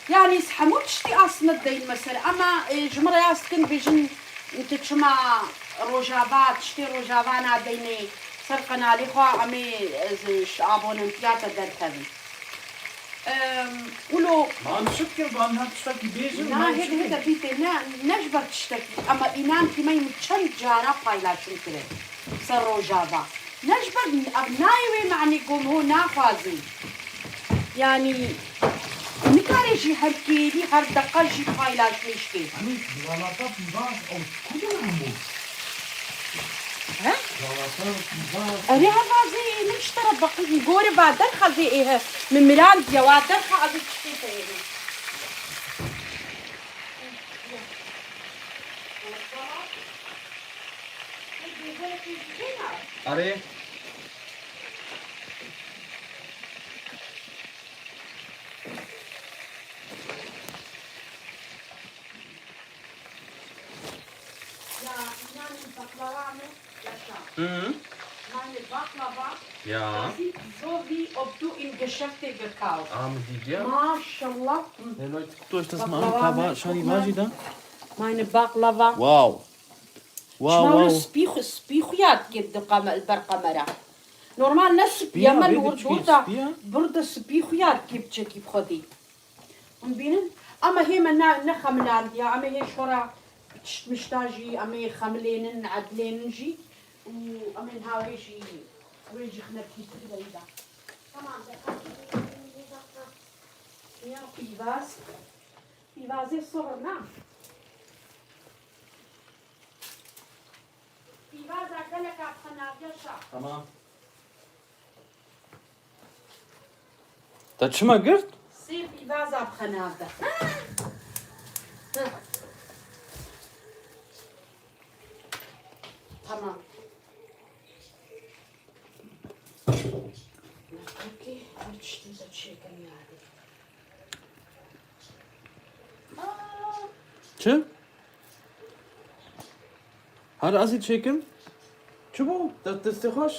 يعني سحمو تشتي أصلا دين مسر أما جمرة ياسكن بيجن انت تشمع روجابات تشتي روجابانا ديني سر قنالي خا أمي شعبون انتياتا دركبي ولو ما نشكر بان هتشتكي بيجي لا هيدا بيتي نجبر تشتكي اما انان كي ما يمتشل جارا بايلاشن كده سر روجابا نجبر ابناي معني قوم هو نافازي يعني نكاريجي هركي لي هر دقاجي بايلاش مشكي يعني غلطات مباز او كل عموس ها غلطات مباز أري هذا نشترى بقي جوري بعد درخة زي إيه من ميلان جواد درخة أبي تشتري فيه أري Meine Baklava, Ja. das sieht so wie ob du in Geschäfte gekauft. Ahmet ya. MashaAllah. Hey Leute, guckt euch das mal Baklava, an. Kaba, ne? schau die Guck mal. Maji da. Meine Baklava. Wow. Wow, شمال wow. سبيخيات قد البرقمرة. نورمال ناس Bier, يمن bier, وردودا bier. برد سبيخيات جبت كيف خدي. بينن أما هي من نخملان يا أما هي شورا مشتاجي أما خملين عدلين جي وأما هاويجي ويجي خنكي كده إذا. تمام يا في باز صورنا. في باز أكلك خناجشة. Tamam. Das schon mal gehört? سير في باز بخناجة. تمام. اوكي هرشتي زتشي كم يعني Çı? Hadi azıcık çekim. Çubuğu. Das ist hoş.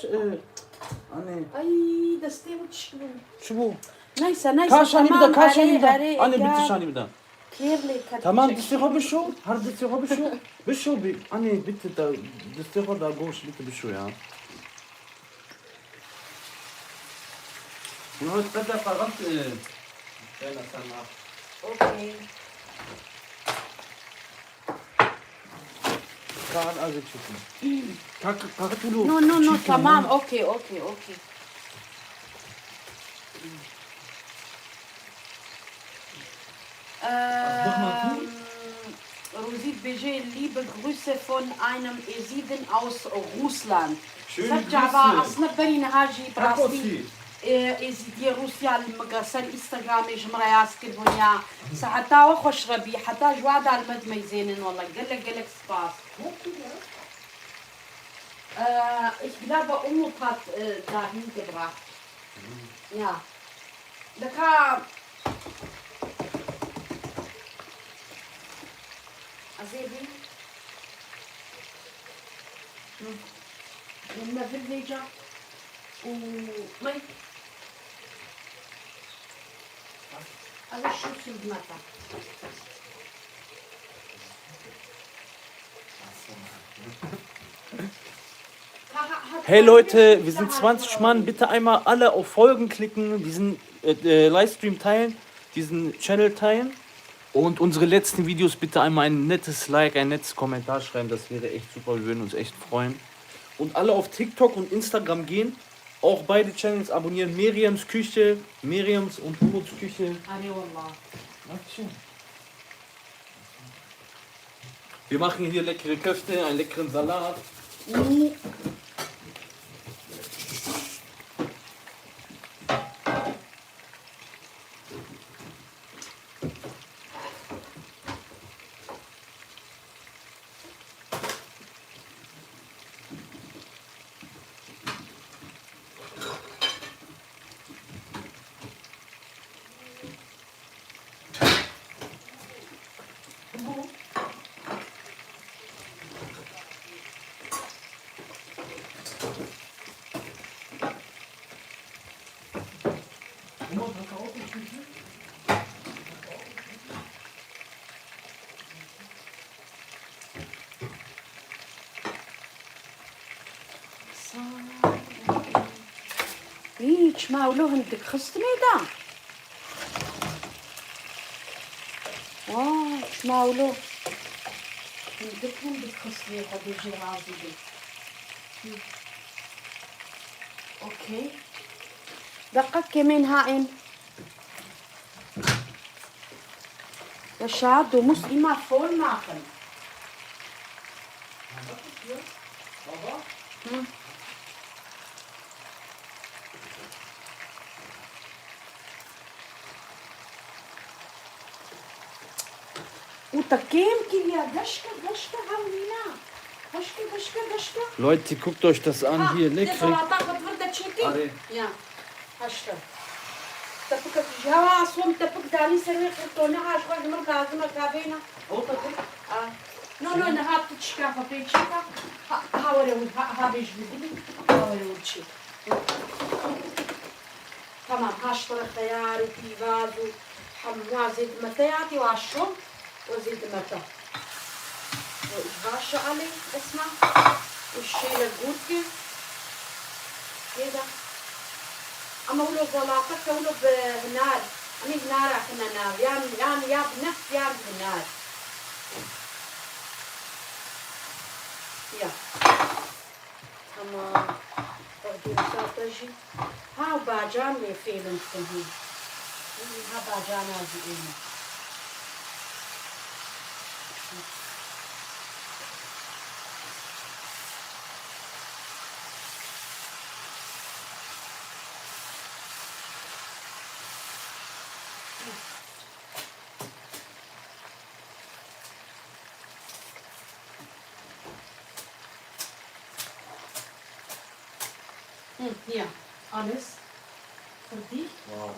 Anne. اي دستي وتشكلون Çubuğu. نايسة نايسة Kaç hani bir de kaç hani bir de. أري Anne bitti hani bir de. كيرلي كت Tamam das ist bir şu. Hadi das ist bir şu. Bir şu bir. Anne bitte da. Das ist da goş bitte bir şu ya. Bunu da fakat. Ben sana. اوكي Kaan azıcık çekim. Kalk tulu. نو نو نو تمام اوكي اوكي اوكي Rosit BG, liebe Grüße von einem Esiden aus Russland. Schöne Sajaba Grüße. asna bari nahaji brasli. Kakoti. ازيدي روسيا المقاسر انستغرام جمرة ياسكر بنيا ساعتا وخش ربي حتى جواد على المد ميزينن والله قال لك سباس ich glaube Umut hat dahin gebracht ja لك أزيدي لما فيليجا ومي هذا الشو سلمتا Hey Leute, wir sind 20 Mann. Bitte einmal alle auf Folgen klicken, diesen Livestream teilen, diesen Channel teilen. Und unsere letzten Videos bitte einmal ein nettes Like, ein nettes Kommentar schreiben. Das wäre echt super, wir würden uns echt freuen. Und alle auf TikTok und Instagram gehen. Auch beide Channels abonnieren. Miriams Küche, Miriams und Umuts Küche. أري والله Wir machen hier leckere Köfte, einen leckeren Salat. هيك معقولة هندك خصتني ده مش معقولة هندك خصني خديجي العزيزي اوكي دقق كمان هائن يا شاد ومسلمة فول معكم وتكيم كيليا دشكا همينا دشكا Leute, guckt euch das an hier, lecker. Are. Ja, هشتا تبقى جوا أصوم تبقى داني سريع خطونا عشان ما كازم كابينا أو تبقى نو نهار تشكافة بيتشكا هاوري ها بيج بدي هاوري وشي تمام هاشتري خيار وبيفاز وحموا زيت متياتي وعشرم وزيت متى وإجباش عليه اسمع والشيء الجودي كذا أما ولو زلاطك ولو بنار أنا بنار أكنا نار يعني يا بنفس يا بنار يا أما تقديم ساتجي ها باجان لي فيلم تنهي ها باجان هذه Ja, alles für dich. Wow.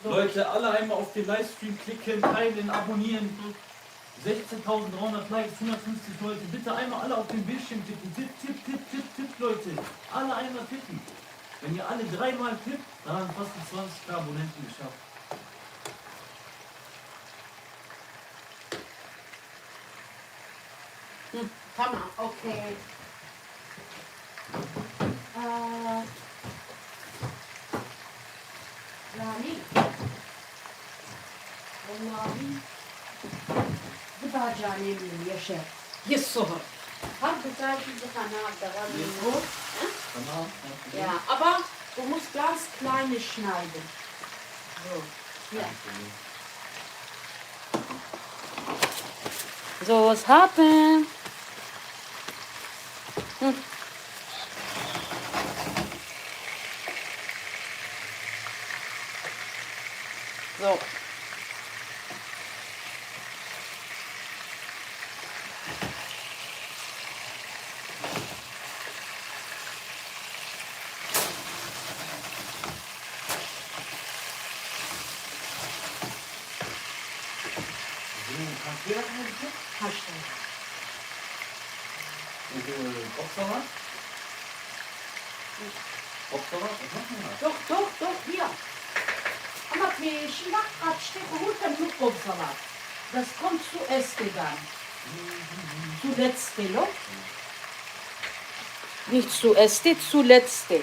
Leute, alle einmal auf den Livestream klicken, teilen, abonnieren. 16.300 Likes, 150 Leute. Bitte einmal alle auf den Bildschirm tippen. Tipp, Leute. Alle einmal tippen. Wenn ihr alle dreimal tippt, dann haben fast die 20 Abonnenten geschafft. Tamam, okay. Yani والله بدها جانب يا شيخ يسهر هل بتاجي بخنا دغال Tamam. ja aber du musst ganz kleine schneiden so ja so was happened So. Hast du? Kopfsalat? Kopfsalat? Was machen wir? Doch, hier. Aber die Schwach steht gut im Kopfsalat. Das kommt zuerst dann. Zuletzt, no? Nicht zuerst, zuletzt. Als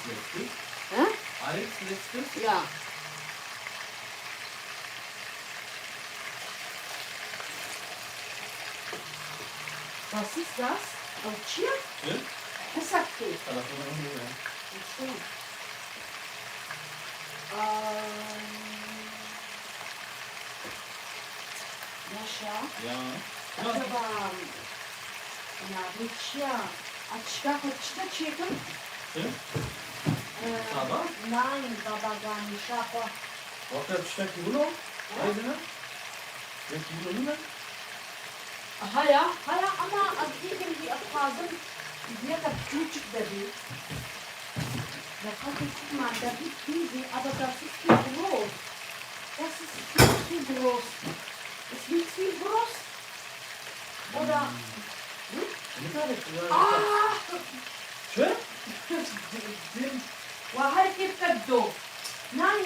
letztes. Als letztes? Ja. Was ist das? Ovčija? Ja? Pesaki. Ja, das war Yaşa. Ja. Acaba Navicia açıkta çekin. Baba? Nein, Baba Ganisha. Orada steht die Uno. Weißt du nicht? Steht die Uno nicht? Haya ama irgendwie fazla ne kadar küçük de değil. Ya guck mal, da ist riesig, aber das ist viel groß. Das ist viel groß. Ist nicht viel groß? Oder? Ah! Schön? وهل كيف قدو؟ Nein,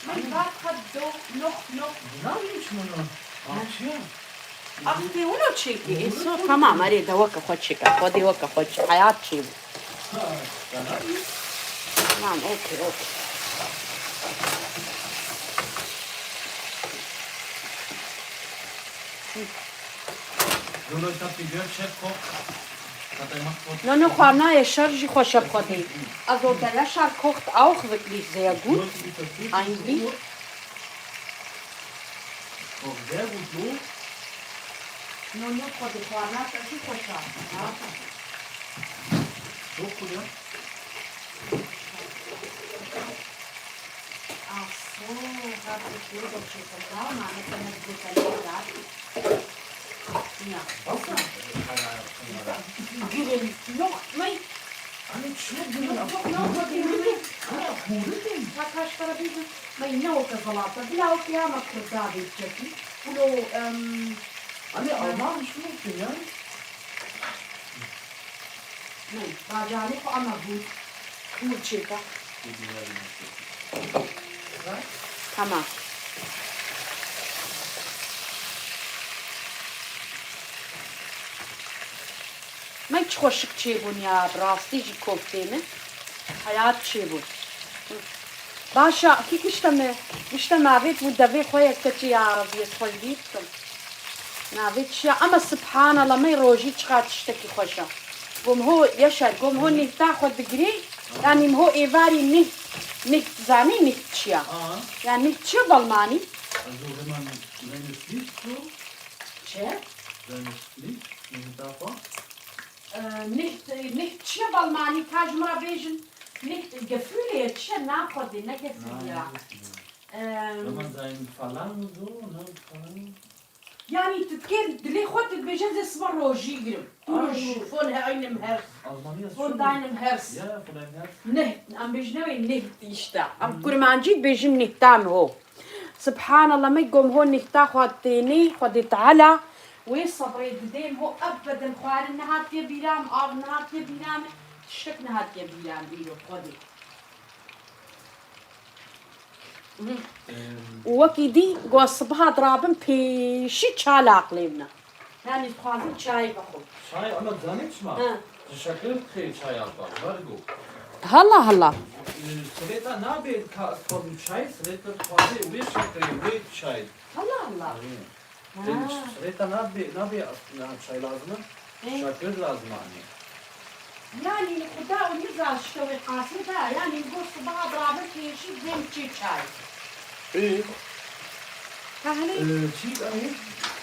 mein Bart hat do noch. Nein, ich meine. Ach, schön. أختي ولو تشيكي إيسو تمام أريد أوقف خدشك خدي وقف خدش حياة شيء تمام أوكي Bruno, ich hab gehört, Chef kocht. Hat er gemacht vor. No, Juana, ich Sergi خوشب خدي Also der Yashar kocht auch wirklich sehr gut eigentlich Kocht sehr gut los. No, خدي Juana, Sergi خوشب So gut, ja? Ach so, hat ich wieder Chicken da, Mama, kann ich gut erleben. Ja. Wasser? Girin, noch, mein Alles schön, ما ينوك زلاطة بلا وفيها مكتب دابي بشكل ولو Alle Alman schmecken, ja? نعم راجعني فأنا بود كل شيء تمام ما يتخشك تشيبون يا براستي جي كوفتينه حياة تشيبون باشا كيف مش نافيت ودافي خويا كتي عربية خوش بيتكم نافيت شا أما سبحان الله ما يروجي تشخات تشتكي خوشا قوم هو يشهد قوم هو نيت تاخد بقري يعني هو إيفاري نيت زاني نيت شيا يعني نيت شو بالماني Also wenn es nicht so, شو wenn es nicht davon. nicht شو بالماني كاج مرة بيجن nicht Gefühle شو ناخد نكفي Wenn man sein Verlangen so, ne? Verlangen. يعني تتكير دلي خود بيجن اسمه روجي قرم فون هاينم هرس Almanias فون schon. داينم هرس Ja, von deinem Herz. نه ام بيجنوي نه تيشتا ام كرمانجي بيجن نهتام هو سبحان الله ما يقوم هو نهتا خدتيني خدت على ويصبري قدام هو ابدا خوار النهار يا بيرام اب نهار يا بيرام تشك نهار يا بيرام بيرو خدي وكيدي قصبها ضرابن بيشي تشالاق ليبنا يعني تخازن شاي بخو Çay ama zanetma. Ha. Şakır kıyı çay yapar. Var bu. هلا Sreta ne yapıyor? Kadın çay, Sreta fazla bir şakır, bir çay. هلا Sreta ne yapıyor? Çay lazım mı? إيه. Şakır lazım anne. يعني خدا ونزع شوي قاسي ده يعني نقول صباح ضرابن بيشي زين شاي İyi. فهلي Çiğ anne.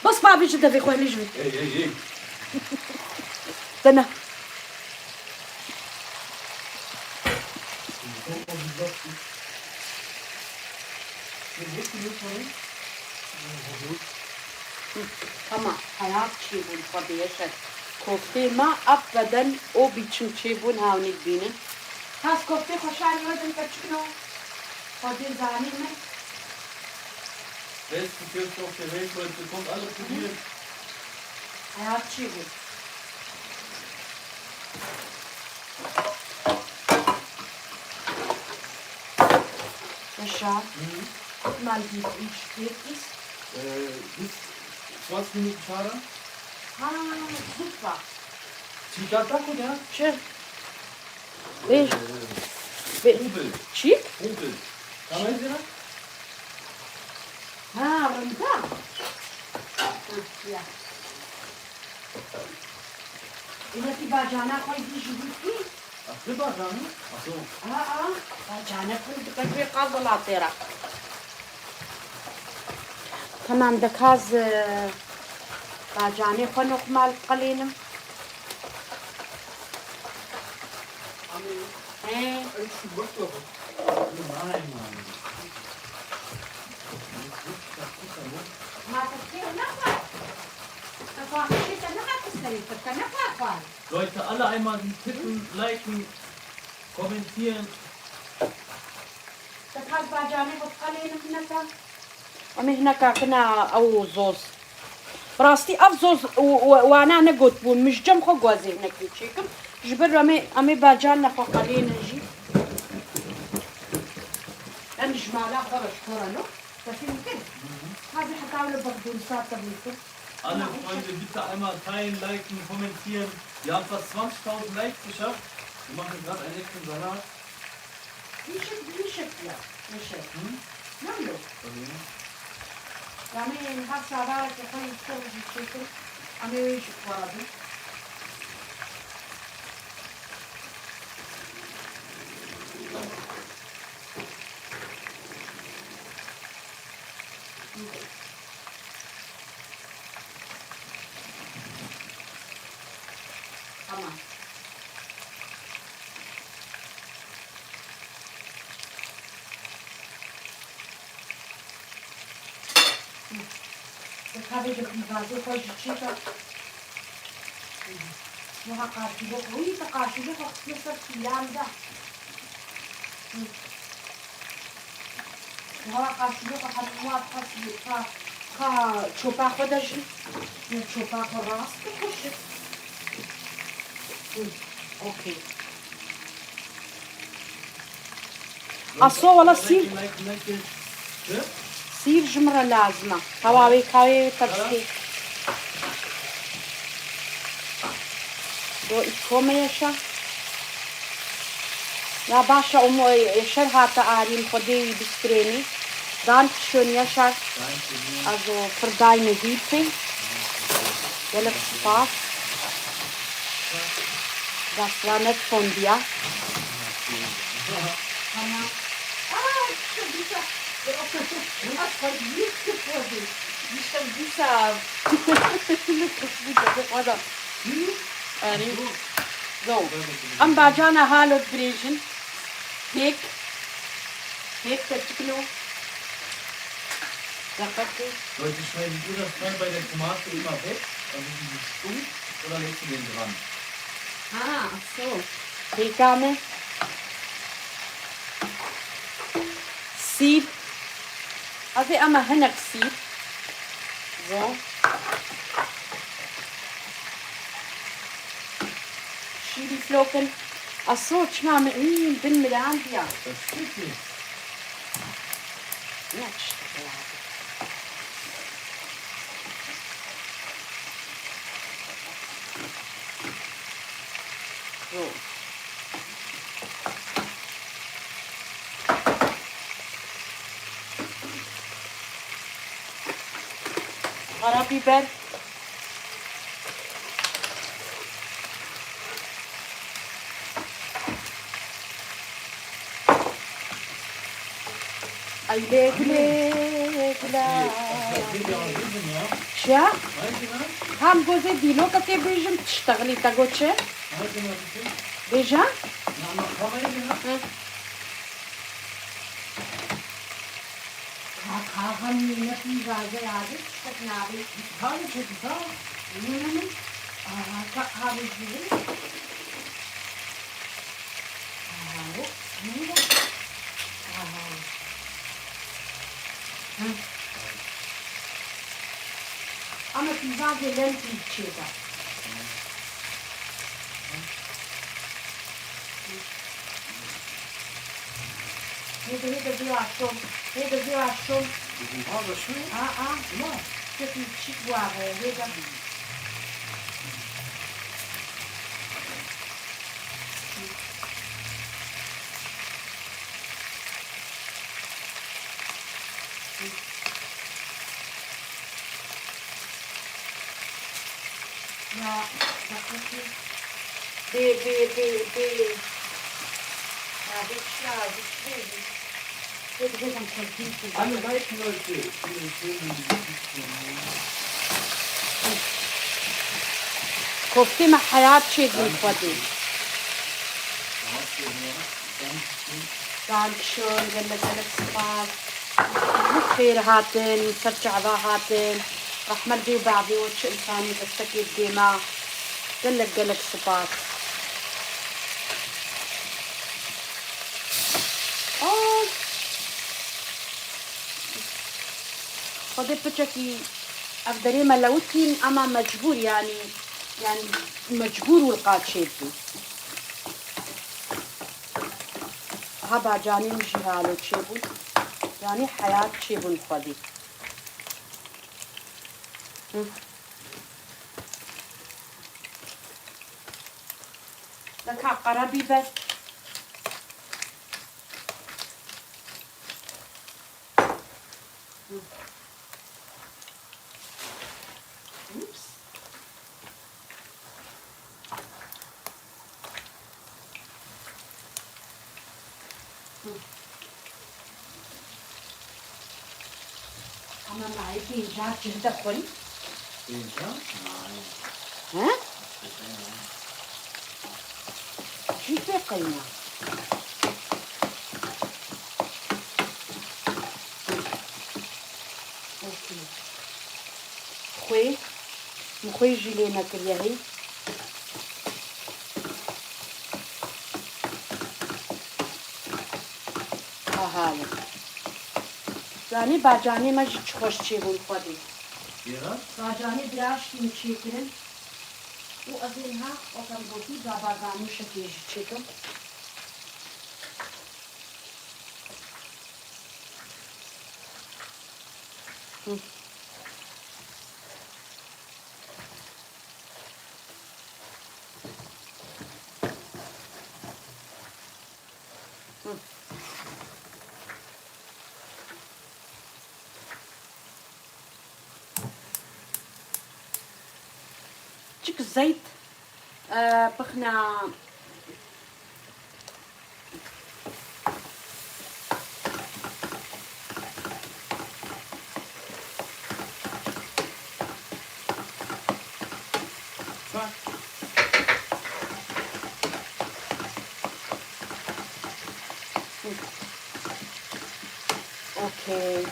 بس بابي جدا في خوي ليجري İyi. استنى تمام حياة تشيبون طبيعي كوفتي ما أبدا أو بيتشم تشيبون هاوني بينن هاس كوفتي خوشاني ودن كتشكنو خدي زاني ما Beste Kirche auf der Welt, Leute, kommt alle zu dir. حياة تشيبون Yaşar, guck mal, wie spät ist. Bis 20 Minuten fahren. Super. Çiğ tako ya. Schön. Rubel. Schick? Rubel. Tamam mı? Ramadan. Ya. İnati bacana koy bir jübütü. Akriba dann? Achso. باجانه كنت كبير قاضي لاطيرة تمام دكاز باجانه خنق مال قليل ايه Nein, Mann. ما تفكير نفع تفاحشي نفع تسلي نفع Leute, alle einmal tippen, liken, kommentieren. دكاز باجانه قليل هناك أمي هناك كنا أو زوز براستي أفزوز وأنا نقول بون مش جم خو جوازي هناك بيشيكم جبر أمي باجان نفق قليل نجي أنا جمالة خرج كورانو ففي ممكن هذه حتعمل بقدونسات تبليكم Alle Freunde bitte einmal teilen, liken, kommentieren. Wir haben fast 20.000 Likes geschafft. Wir machen gerade einen leckeren Salat. يشك لا يشك نعمله يعني هسه عبارك يخلي الشغل يشيكم أمي ويشك ورابي tamam. Kahve döküm gazı koy çiçeğe. Muha karşılık, uy ta karşılık akşamsa filanda. Muha karşılık hatta karşılık ka çopa kadar ne çopa karastı koşu. Okay. Aso valla sil. سير جمرة لازمة هواوي كاوي تبسي دو إكومة يشا يا باشا أمو يشر هاتا آرين خدي بستريني دانك شون يشر also für deine Hilfe ولا Spaß das war nicht von dir So, am bajana halot brejin. Hek tepkilo. Leute, schneiden ihr das Teil bei der Tomate immer weg? Also diesen Stunk oder legst du den dran? Ah, so. Hekame. Sieb. Also einmal Hennek Sieb. So. Chiliflocken. Ach so, schau mal, ich bin mit der Hand hier. Das steht nicht. Ja, Schokolade. So. Karabiber. Ay güle güle. شا؟ هم جوزي ديلو كتي بيجم تشتغلي تا قوتشي؟ بيجا؟ هم نفي غازي عادي تشتغلي هذا كده هذا جيلي Ama güzel gelen içiyorlar. Hede bir akşam. Hede bir akşam. Aber schön. Tamam. Çok küçük var. Hede. Ya, bakın. هذا الشعر بشري هيك مخلطين في Alle weiten Leute, die filmen كفتة مع حياة شيء بالفضي دانكشون قلت صفات بخير هاتن فرجع هاتن رحمة دي وبعضي وش إنساني بستكيد ديما قلت صفات خدي بتشكي أقدري ملوتين أما مجبور يعني مجبور والقاد شيبي هبا جاني مجي هالو تشيبو يعني حياة تشيبو الخدي لك قربي بس أنا معي فنجان تدخل ها؟ شو في قيمة؟ خوي مخوي جيلينا كرياهي هذا يعني باجاني ما جيت خوش تشيبون خدي باجاني براش تمشيكن وأزينها وكربوتي باجاني شكل تشيكن تشيك الزيت بخنا اوكي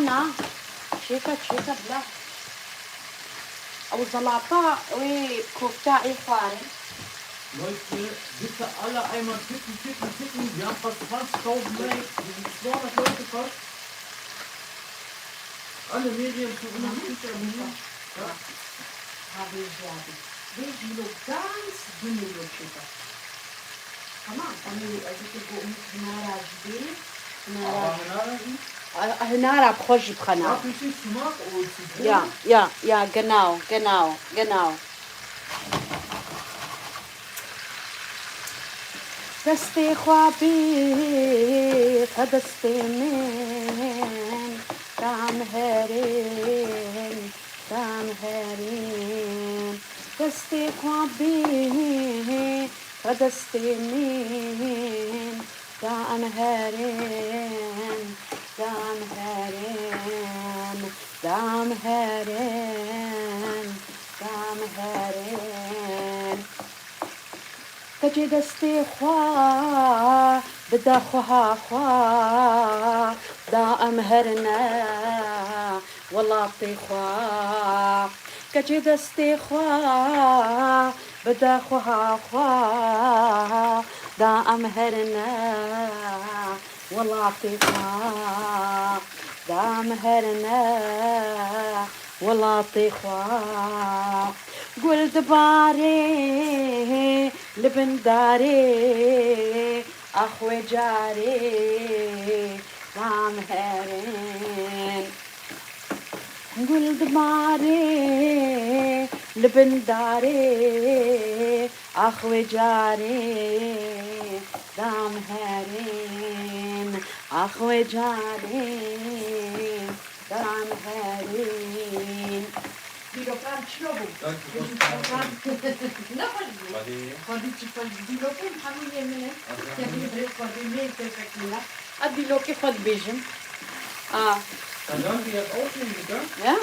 نا شيكا بلا او زلاطة وي كفتة اي خواري Leute, bitte alle einmal tippen. Wir haben fast 20.000 Likes. Wir sind 200 Leute fast. Alle Medien zu uns abonnieren. Ja. هذه زيادة بيجي له ganz dünne Lutschika تمام أنا أجيب لكم هنارا جديد هنارا بخش بخنا ja genau دستي خوابي فدستي من دام هرين دستي خوابي فدستي من دام هرين كجي دستي خوا بدا خوا دا أمهرنا والله خوا كجي دستي خوا بدا خوا دا أمهرنا والله خوا دا أمهرنا والله خوا قول دباري لبن داري أخوي جاري دام هرين قول دباري لبن داري أخوي جاري دام هرين أخوي جاري دام هرين دیلوکان چلو بود نه خودی چی فل دیلوکان همون یمنه که بیشتر خودی میت فکرنا دیلوکی خود بیشم Dann die hat auch schon gegangen. Ja?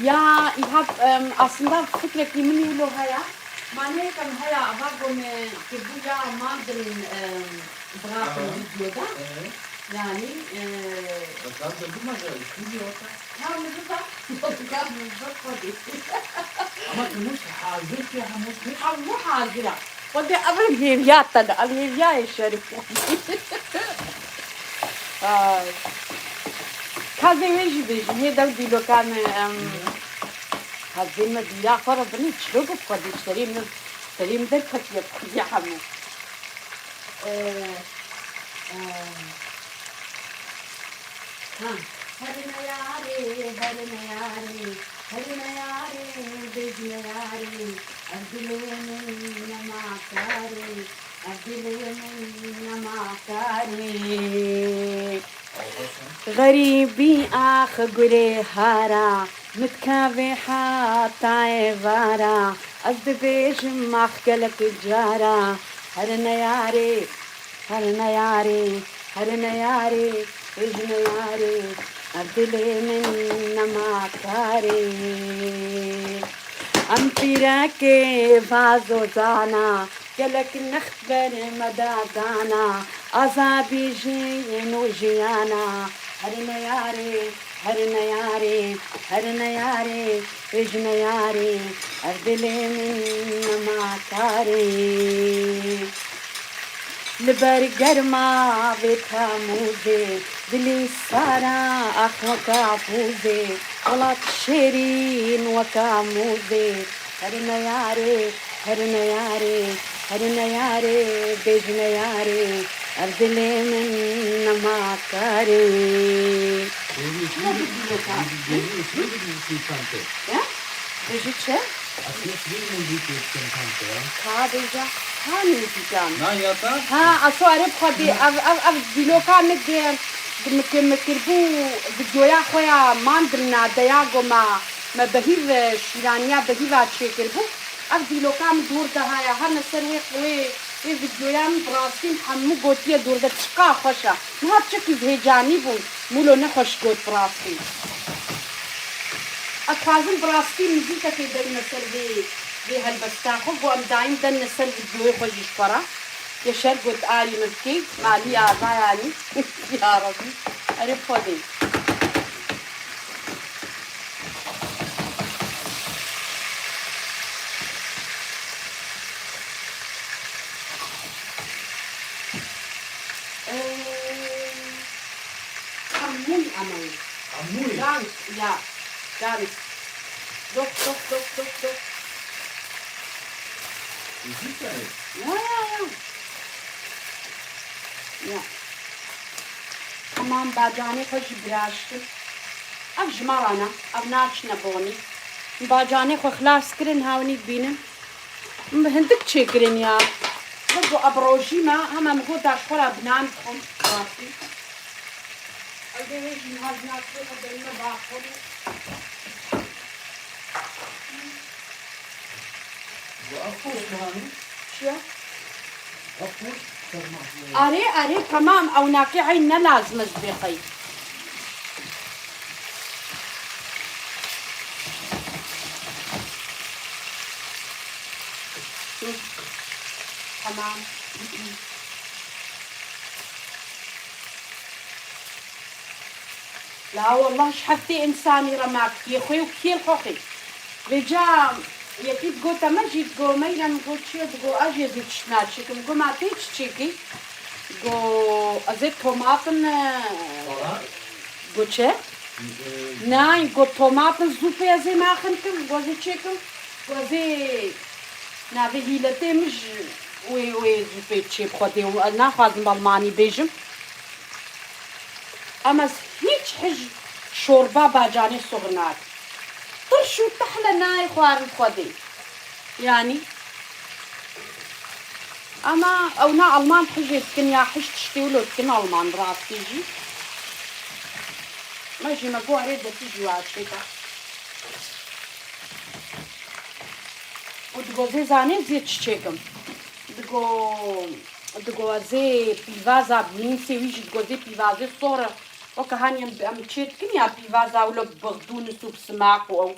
Ja, ich habe aslında fikret yemin lo haya. Mane kan haya avagon kebuya mandrin bırakın videoda. Yani Das Ganze immer so im Studio. tam da yok hadi. Aber du musst hazır ya musst nicht. Mو حاضرة. ودي أبغى الهيفيات أنا الهيفيا الشركة. كذا ويجي بيجي هي دودي لو كان هذين ما بيا خرب بني تشلوك بقدي تريم ده كتير يا حمو. هرنا ياري هرنا ياري هرنا ياري بيجنا ياري أبدلنا ما كاري أبدلنا ما كاري غريبي آخ قولي هارا متكافي حتى عبارة أزد بيجم أخجلك الجارة هرنا ياري هرنا ياري هرنا ياري بيجنا ياري أبدلي منا ما كاري أم فراكي فازو زانا قالك نخبر مدى دانا أصابي جين وجيانا هرنا ياري هرنا ياري هرنا ياري بيجنا ياري أبدلي منا ما كاري لبرجر ما بتموزي دلي سارا أخوك عفوزي غلط شيرين وكاموزي هرنا ياري هرنا ياري هرنا ياري بيجنا ياري أرزلي من ما كاري بيجيت شيء؟ كابيجا هاني بيجان Nein, ja, da. ها أسواري بخدي أف ديلوكا ندير مكربو فيديويا خويا ماندرنا دياغو ما بهيف شيرانيا بهيفا تشيكربو أف ديلوكا مدور دهايا هر نسر وي فيديويا براسين حمو قوتيا دور ده تشقا خوشا نها تشكي هيجاني بو مولو نخوش قوت براسين أتخازن براسين مزيكا في دل نسر في هالبستاخو وأم دايم دل نسر فيديوي خوشيش برا يشار قلت آلي مبكي مالي آبا يعني يا ربي أريد خودي خمول أمي Amul. ganz ja ganz doch Wie sieht der jetzt? ja tamam bacane خوش براشتم اف جمارانا اف ناچ نبوني باجاني خو خلاص كرن هاوني بينم هندك تشكرن يا بقو ابروجي ما هم مغو داش خورا بنان خم راسي الجيش من هذا الناس يقدرون باخذ وأفوز مهاني. شو أفوز. أري تمام أو ناكي عيننا لازم أزبيخي تمام لا والله شحفتي إنساني رماك يا خوي وكيل خوخي رجال يكيد قوتا ما جيت قو ميلا قو تشيد قو أجي زيت شناتشيك قو ما تيتش تشيكي قو أزيت طماطن قو تشي ناي قو طماطن زوبي أزي ما خنتم قو زي تشيكم قو زي نافي هيلتي مش وي زوبي تشي بخوتي ناخذ بالماني بيجم أما هيج حج شوربة باجاني صغنات طرشو تحلى ناي خوار خودي يعني أما أونا ألمان حجي تكن يا حش تشتيولو تكن ألمان راس تيجي ماشي ما قوة ريدة تيجي وعشيكا ودقو زي زاني زي تشيكم دقو زي بيفازا بنينسي ويجي دقو زي بيفازا صورة وكهاني أم تشيتكن يا بيفازا ولو بغدونس وبسماق أو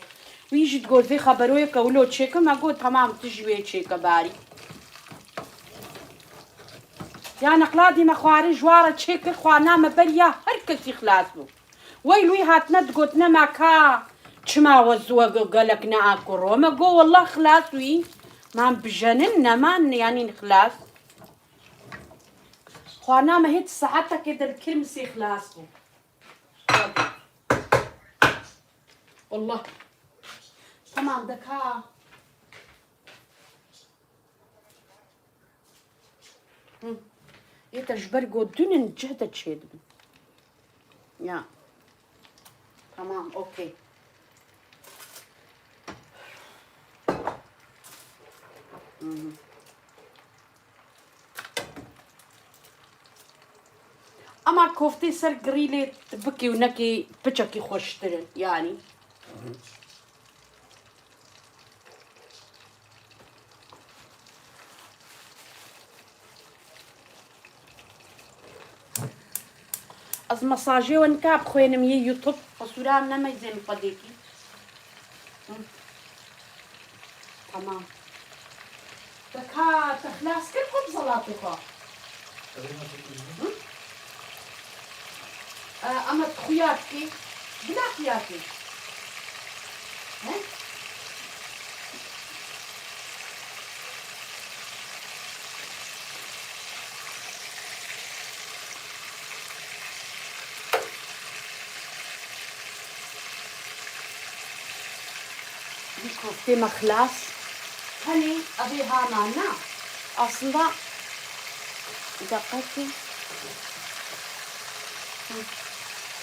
ويجي تقول زي خبرويك ولو تشيكم أقول تمام تجي تشيكا باري يعني قلادي ما خواري جوارة تشيك خوانا ما بريا هركسي خلاصو ويلوي هاتنا تقولنا ما كا تشما وزوا قالك ناكل روما قو والله خلاص وي ما بجننا ما يعني خلاص خوانا ما هيت ساعتها كده الكرمسي خلاصو والله تمام دكا يتجبر قدون جهد تشيد يا تمام اوكي اما كوفتي سر قريلي تبكي ونكي بچكي خوش ترن يعني از مساجي ونكاب خوينم يوتيوب وصورة نما يزين قديكي تمام دكا تخلاص كلكم صلاتك اما خياتك بلا خياتك ها كوفتي مخلاص هني أبيها معنا أصلا دقتي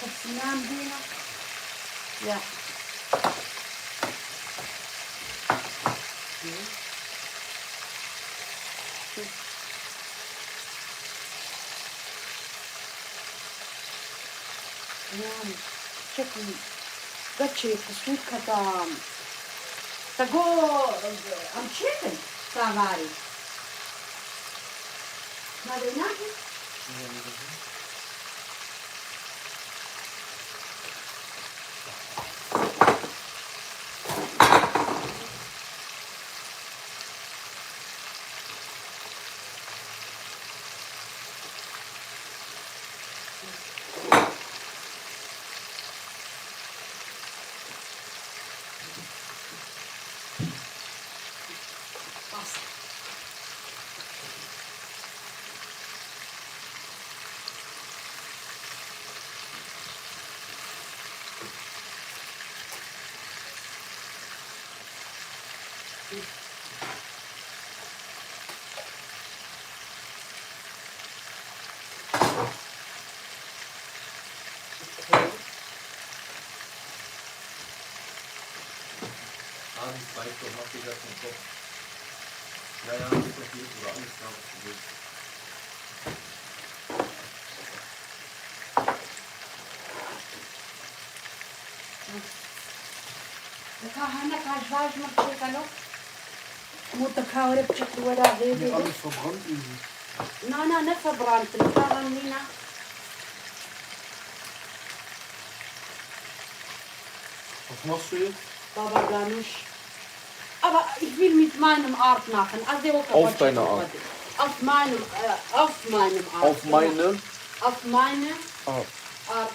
السنان بينا يا يعني شكلي قتشي تسويق كدام تقو I'm chicken سافاري ماذا ناكل؟ Abends weißt du, mach dir das im Kopf. Naja, ist das nicht über alles da, was du willst. دكا هنا كاجواج مرتكلو متكاورة بشكل ولا غير Alles verbrannt irgendwie. نانا نفبران تلقاها لينا Was machst du jetzt? بابا غانوش aber ich will mit meinem Art machen also Auf deine Art. auf meinem Art Auf meine auf meine Art. Art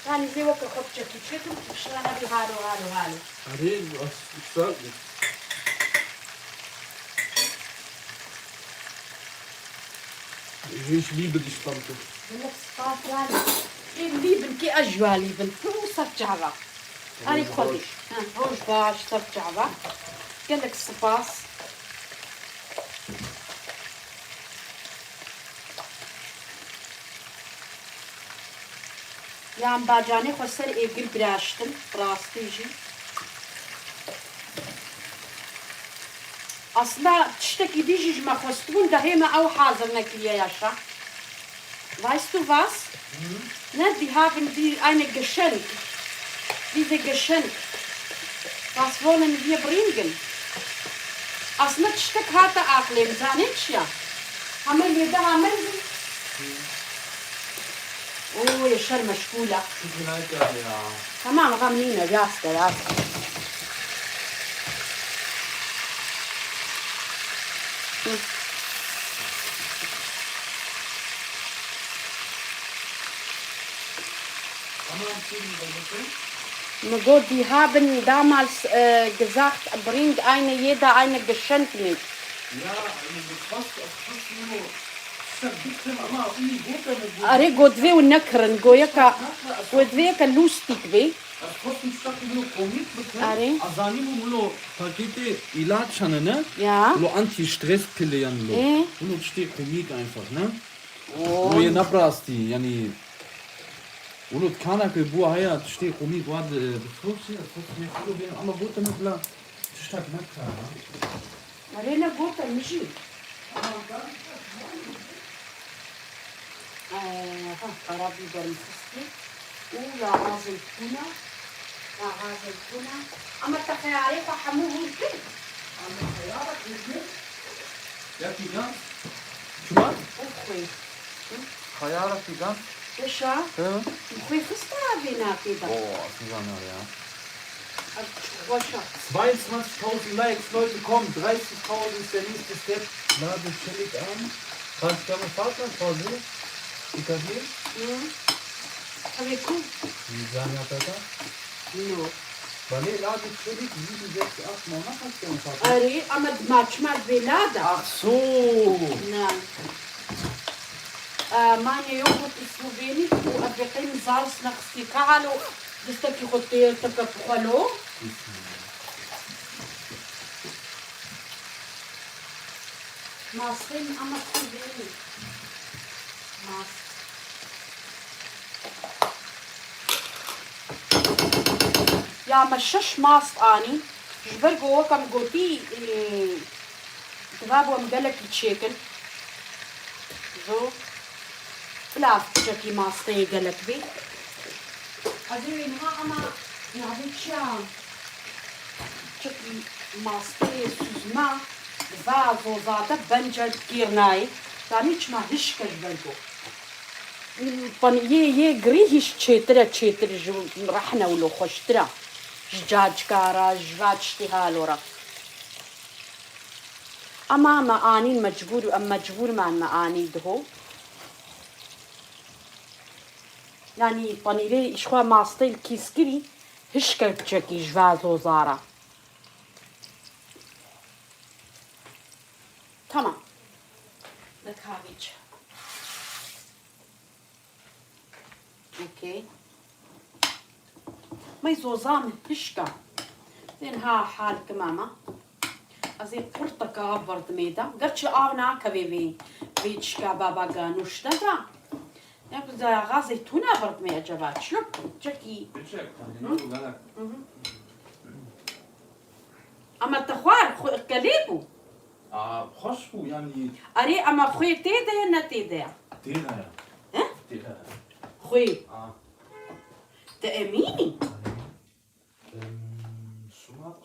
يعني زي وقت خبشة كيشتم شلون أبي هالو Nee, ich sag nicht. Ich liebe dich, Tante. ليبن كي أجوا ليبن هو صار جعبة أنا خذي روج باش صار جعبة قال لك السباس يا عم باجاني خسر إيجل براشتن براستيجي أصلا تشتكي بيجي ما خستون ده هما أو حاضر نكليا يا شا. Weißt du was? Ne, die haben die eine Geschenk. Diese Geschenk. Was wollen wir bringen? أصلا تشتك هاتا أقلم زانتش يا. عمل يدا عمل. أوه يا شر مشكولة. Tut mir leid, ja. تمام غاملينا ياستا ياستا. Gut, die haben damals gesagt, bringt jeder eine Geschenk mit. Ja, fast nur. Bitte, Mama, wie geht damit? أري قد في ونكرن قويكا قد في كلوستيك في Das kostet statt nur Komik bekommen. أري Azani mulo Pakete ilaçanı ne? يا Lo Anti-Stress-Pille yani lo. إيه Ulo işte Komik einfach ne? Ulo ye naprasti yani. Ulo kanake bu hayat işte Komik var. Befrustet, das kostet mir viel wegen ama gut damit la. Statt nakra. أرينا قلت المشي ها قرابي برمسكي ولا غازل تونة لا غازل تونة أما تخياري فحموه الكل أما خيارك الكل Ya figan. Şuna? أخوي Hayara figan. إيش He. أخوي خستا بينا كده Oh, figan ya. وشا 22.000 Likes, Leute, kommen. 30.000 ist der nächste Step. Lade chillig an. Was kann man Vater vorsehen? IKG? Avec où? Wie sagen ja Papa? Non. Weil lade chillig 7, 6, 8, 9, was hast du denn Vater? أري أما دماغ ما بلادة Ach so. نعم ماني يوم السلوفيني وأبقين زارس نقصي كعلو دستكي خطي تكبخلو ماسين أما سلوفيني ماس يا مشش ماس أني جبر جوا كم قوتي تغابوا مقلك الشيكل زو بلا تشكي ماستي قلك بي هذي ما أما يعني شان تشكي ماستي سوزما فازو زادة بنجد كيرناي يعني ما هشكش بلقو بن يه قريهش تشيترا جو رحنا ولو خشترا جاج كارا جاج تهالورا أما معاني مجبور أم مجبور مع المعاني دهو يعني طنيري إشخوا ماستيل كيسكري هشكل بتشكي جوازو زارا تمام لك هاويج اوكي ما يزوزان هشكا زين ها حالك ماما أزين فرتك غبرت ميدا قرتش آونا كبيبي بيتشكا بابا قانوش تدا ياكل زي غازي تونا برد مي أجابات شلوك جاكي أما تخوار كليبو خشبو يعني. أري أما خوي تيدا يا تيدا تيدا ها تيدا. خوي تأميني Sumak.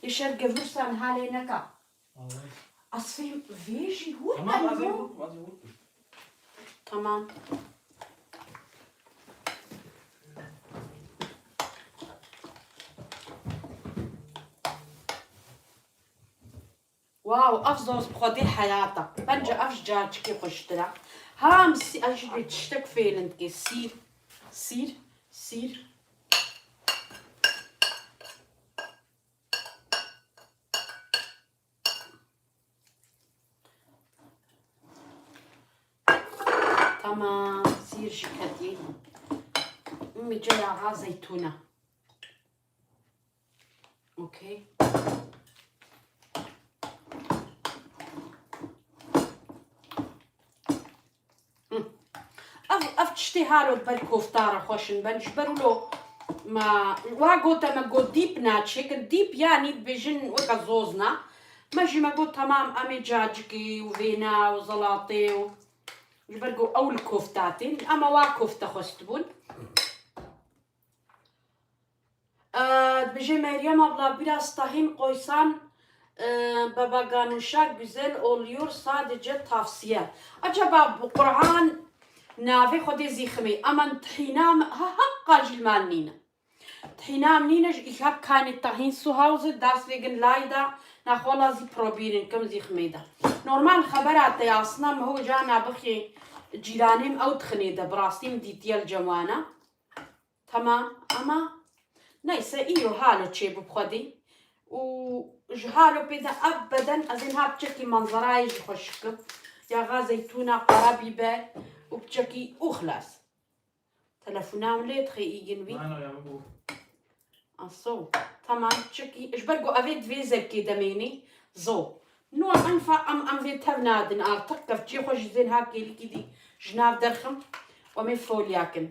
يشرق فرسان هالي نكا أصفي فيجي هو تمام واو أفزوز بخدي حياتك بنجا أفجاج كي خشترا هام سي أجري تشتك فيلن كي سير تمام سير شكدي أمي جاية زيتونة أوكي أف تشتي هالو بالكوفتارة خوشن بنجبرو له ما واقوتا ما قو ديب ناتشيك الديب يعني بيجن وكا زوزنا ماشي ما قو تمام امي جاجكي وفينا وزلاطي جبرقو او الكفتاتين اما وا كفته خستبون بيجي مريم abla biraz tahin koysan baba ganuşa güzel oluyor sadece tavsiye. Acaba bu Kur'an nave خدي زيخمي اما طحينام ها قاجل مالنينا طحينام نينا ich hab keine Tahin zu Hause deswegen leider nach والله زي probieren كم زيخمي ده normal خبرات يا اصلا ما هو جانا بخي جيرانيم او تخنيده براستيم ديتيا الجوانه تمام اما نيسا ايو هالو تشيبو بخدي وجهالو بيدا ابدا ازين هاب تشكي منظراي جخشك يا غا زيتونه قرابي بال وبتشكي وخلاص تلفونام ليه تخي يجنبي Nein, ja, wo? so تمام تشكي ايش برقو افيد فيزر كده ميني زو نوع انفع ام في تفنادن تقف تجي خوش زين هاكي لي كدي جناب درخم ومن فولياكن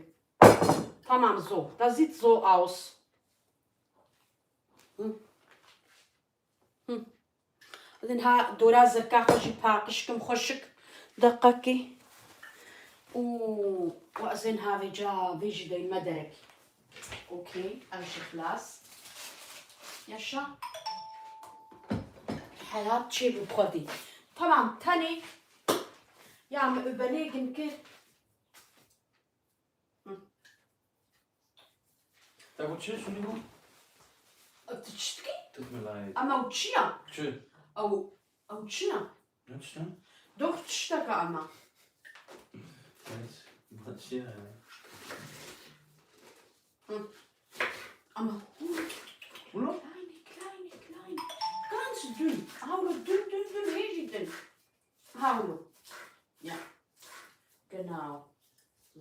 تمام زو ده sieht so aus بعدين ها دورا زركا خوشي باقشكم خوشك دقكي وأزين هذه جا بيجي دي المدرك اوكي امشي خلاص يشا حياة شي بخدي طبعا تاني يعمل überlegen كيف Da gut, tschüss, Entschuldigung. تشتكي Tut mir leid. اما وتشيا Tschüss. او تشيا Ja, stimmt. دوك تشتكى اما Was hier? اما Hallo? kleine ganz dünn هاولو dünn هيجي dünn هاولو ja genau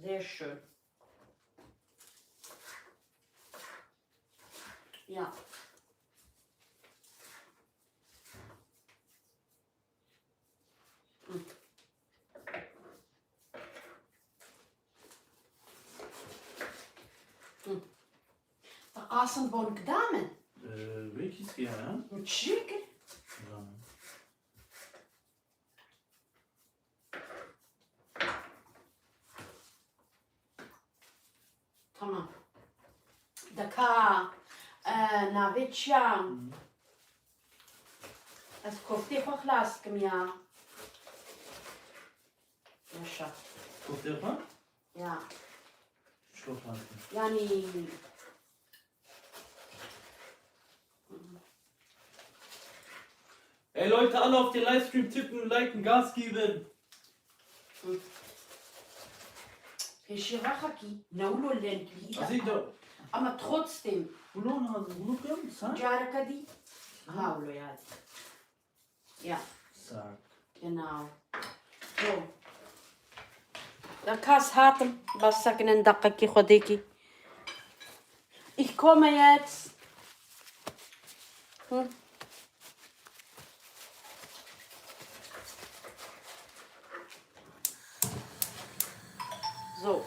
sehr schön ja تقاسم بون قدامن Welches hier, ja? متشيكل Ja. تمام دكا نافيتشا از كفتي خو خلاص كميا ياشا Guck dir mal. يا Stoffhalten. يعني Ey Leute, alle auf den Livestream tippen, liken, Gas geben. في شي غاخكي نولو اللي Also, اما trotzdem Ulukam, sag. جارك دي هاولو يا يا Sag. genau so das hatem was sagen دقيقي خديكي ich komme jetzt so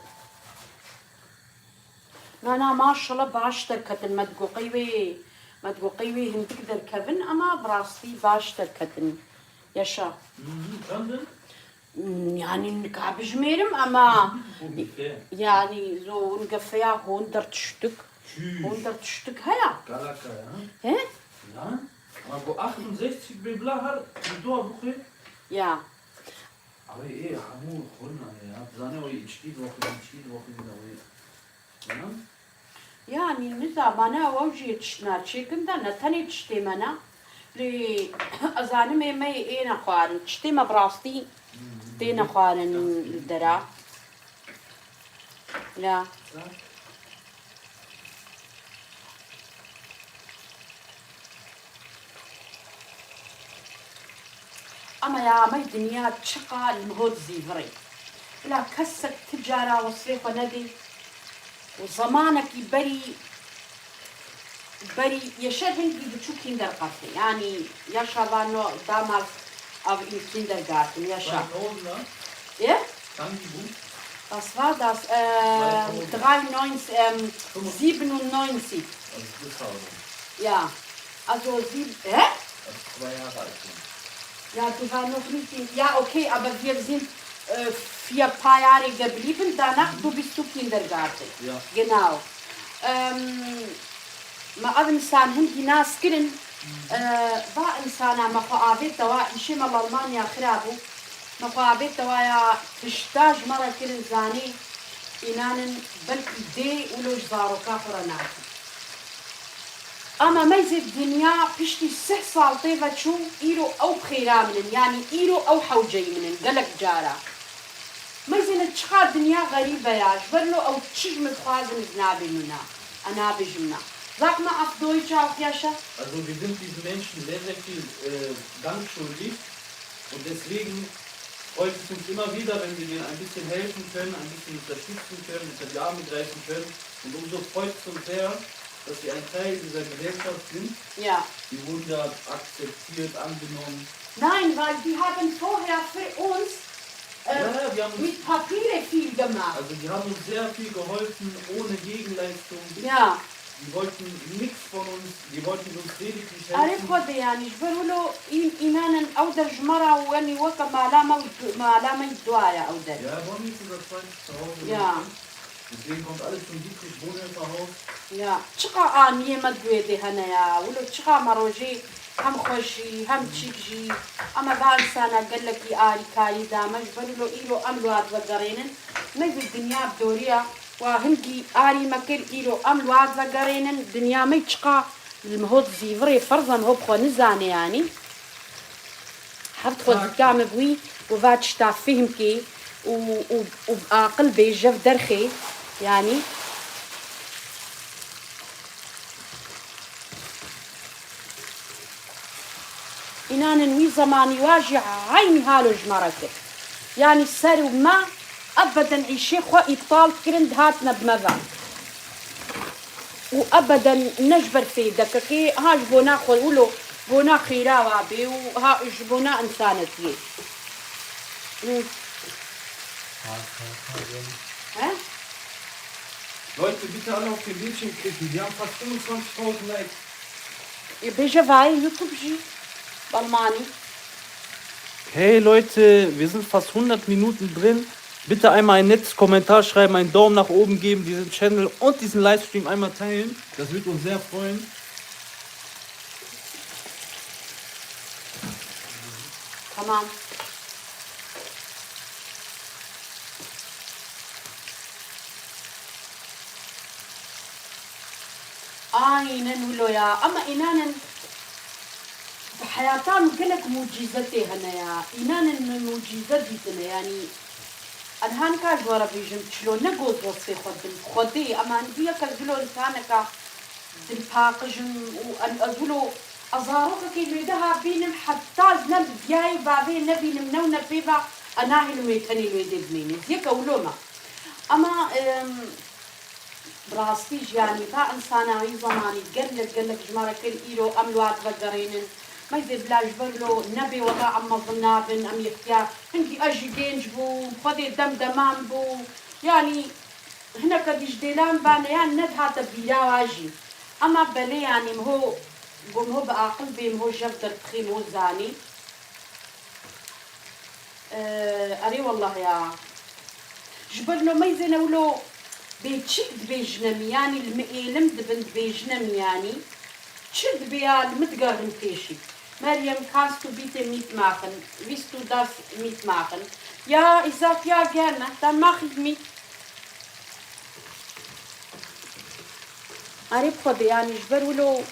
أنا ما شاء الله باش تركتن ما تقوقيوي هم تقدر كفن أما براستي باش تركتن يشا Dann يعني نكعب جميرم أما ungefähr. يعني زو نقفيا 100 Stück Tschüss. 100 Stück هيا Galaka, ja? هي Ja? Aber 68 ببلاها بدو بخير. يا Aber حمو قلنا يا زاني وي تشكيل وقت وي. يعني نتا مانا وجي تشنا تشيكن دانا تاني تشتي مانا لي أزاني مي إينا خوارن تشتي ما براستي تينا خوارن الدرا لا أما يا مي دنيا تشقى المهود زيفري لا كسك تجارة وصيف ندي وزمانك بري يشهد هندي بتشو كيندر قاتل يعني يا شابانو دامال أو إن كيندر قاتل يا شاب إيه؟ Tangibu. Was war das? 93, 97. Also bis Hause. Ja. Also hä? Also 2 Jahre alt schon. Ja, die war noch nicht in. Ja, okay, aber wir sind für ein paar Jahre geblieben. Danach du bist zu Kindergarten. Ja. Genau. ما إنسان هندي ناس كلن با إنسان مقابل توا إشي مال ألمانيا خرابو مقابل توا تشتاج مرة كلن زاني إنان بلكي دي ولوج زارو كافر نعرف أما ميزة الدنيا بشتي 6 سال طيبة شو إيرو أو بخيرا منن يعني إيرو أو حوجي منن قالك جارة ميزة نتشخى الدنيا غريبة يا جبرلو أو تشج متخازن زنابي منا أنا بجمنا Sag mal auf Deutsch auch, Jascha. Also wir sind diesen Menschen sehr, sehr viel Dank schuldig und deswegen freut es uns immer wieder, wenn wir denen ein bisschen helfen können, ein bisschen unterstützen können, unter die Arme greifen können. Und umso freut es uns sehr, dass wir ein Teil dieser Gesellschaft sind. Ja. Die wurden da akzeptiert, angenommen. Nein, weil die haben vorher für uns die haben uns, mit Papiere viel gemacht. also die haben uns sehr viel geholfen, ohne Gegenleistung. Ja. Die wollten nichts von uns, die wollten uns lediglich عارف helfen. خد يعني جبروا له إيمانا أو در جمرة واني وكا ما لام الدوايا أو در. Ja, Bonnie ist unser zweites Zuhause. Ja. Deswegen kommt alles zum Dietrich Bonhoeffer Haus. يا تشقى آنية ما دويدي هنا يا ولو تشقى مروجي هم خوشي هم تشيكجي أما بعد سنة قال لك آري كاري دامج بلو إيلو أملوات وقرينن نجد الدنيا بدوريا وهندي آري مكر إيلو أملوات وقرينن الدنيا ما تشقى المهود زيفري فرضا هو بخو نزاني يعني حفت خود كام بوي وفات شتا فهمكي وبعقل بيجف درخي يعني إنان نوي زمان يواجع عيني هالو جمرك يعني سارو ما أبدا عيشي خو إبطال كرند هاتنا بمذا وأبدا نجبر في دككي هاج بونا خلولو بونا خيرا وابي وها جبونا إنسانتي ها؟ Leute, bitte alle auf den Bildschirm klicken. Wir haben fast 25.000 Likes. بيجا فاي يوتيوب جي بالماني Hey Leute, wir sind fast 100 Minuten drin. Bitte einmal ein nettes Kommentar schreiben, einen Daumen nach oben geben, diesen Channel und diesen Livestream einmal teilen. Das würde uns sehr freuen. تمام آينن ولو يا أما إنانا حياتان كلك معجزتي هنا يا إنانا معجزة جدا يعني أنا هان كاج ورا بيجم شلون نقول وصفي خدي أما أنبيا كزلو إنسانك دلباقجم وأن أزلو أزاروك كي ليدها بينم حتى زنب جاي بابين نبي نمنونا بيبا أنا هلو يتني لويد بميني زيك أولوما أما براستيج يعني با إنسانا وي زماني قلك جمارة كل إيرو أملوات وقرينن ما يدير بلا جبرلو نبي وضع عم ظنابن أم يختيار هنكي أجي دينج بو خذي دمدمان بو يعني هنا كديش ديلان بان يعني ند هاتا بيلا واجي أما بلي يعني هو قوم هو بعقل بيم هو جفدر تخين هو زاني أري والله يا جبرلو ما يزين ولو بيتشد بيجنم يعني المئلم دبن بيجنم يعني تشد بيا المتقرن كيشي مريم kannst du bitte mitmachen? Willst du das mitmachen? Ja, ich sag ja gerne, dann mache ich mit. عارف خد يعني جبر ولو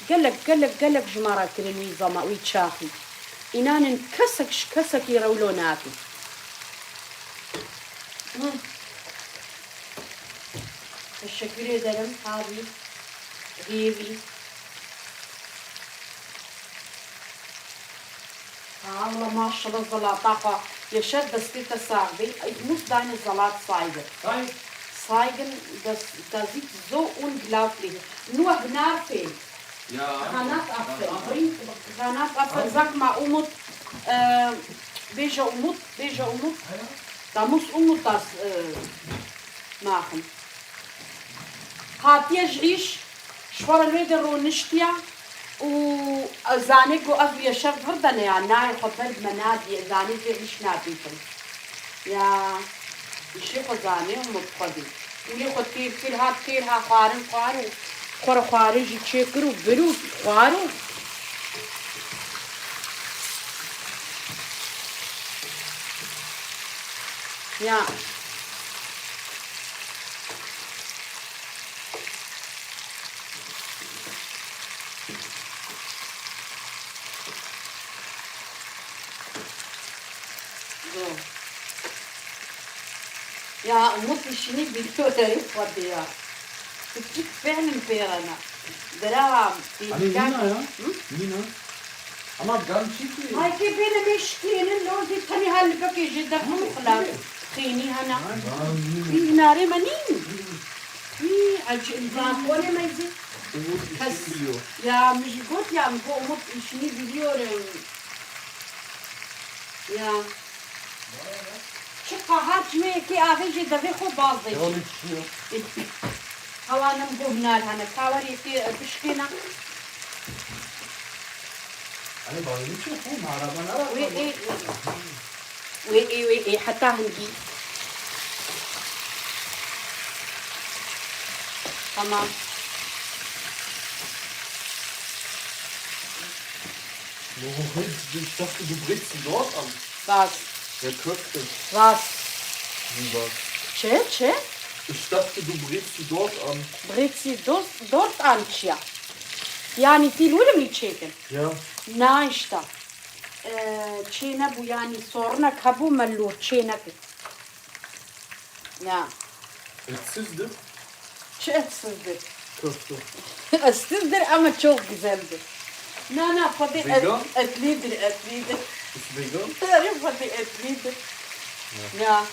قالك جمارة كلمي زما ويتشاخي إنان كسك يرولوناتي teşekkür ederim abi. Revi. Allah maşallah Zalata. Yaşar das bitte sagen. Ich muss deine Salat zeigen. Zeigen, das sieht so unglaublich. Nur Gnar fehlt. Ja. Granatapfel. Bring Granatapfel. Sag mal, Umut. Welcher Umut? Da muss Umut das machen. Hat ihr ich شوار الويدر ونشتيا وزاني قو أبي شر فردنا يعني ناي خبر منادي زاني في إيش ناديكم يا إيشي خزاني ومتقدي اللي خد كير ها قارن خارج يشكروا برو قارو يا يا موت الشني فيديو تعرف وديها تجيك فعلا فيرنا دراهم Nina. Ama ganz schick. هاي كيف انا مشكين اللون دي تاني هالبكي جدا خلاص خيني هنا في ناري منين في الجان ولا ما يزيد يا مش قلت يا مبو موت الشني فيديو يا شقة هاتمي كي أغيجي دفي خو باضي هوانا مبوهنا لهنا كاوري في بشكينا أنا بقول لك شو ما عرفنا. وي حتى هنجي تمام Ich dachte, du brichst sie dort an. Was? Der Köfte. Was? Wie was? Che? Ich dachte, du brichst sie dort an. بريتسي dort أنشيا يعني تلولي من تشيكن Ja. ناشتا تشينا بو يعني صورنا كابو ملور تشينا كت لا Jetzt ist das شو أتصدر Köfte. أتصدر أما تشوف جزمدر لا فضي Vegan? أتليدر Ist vegan? تعرف فضي أتليدر لا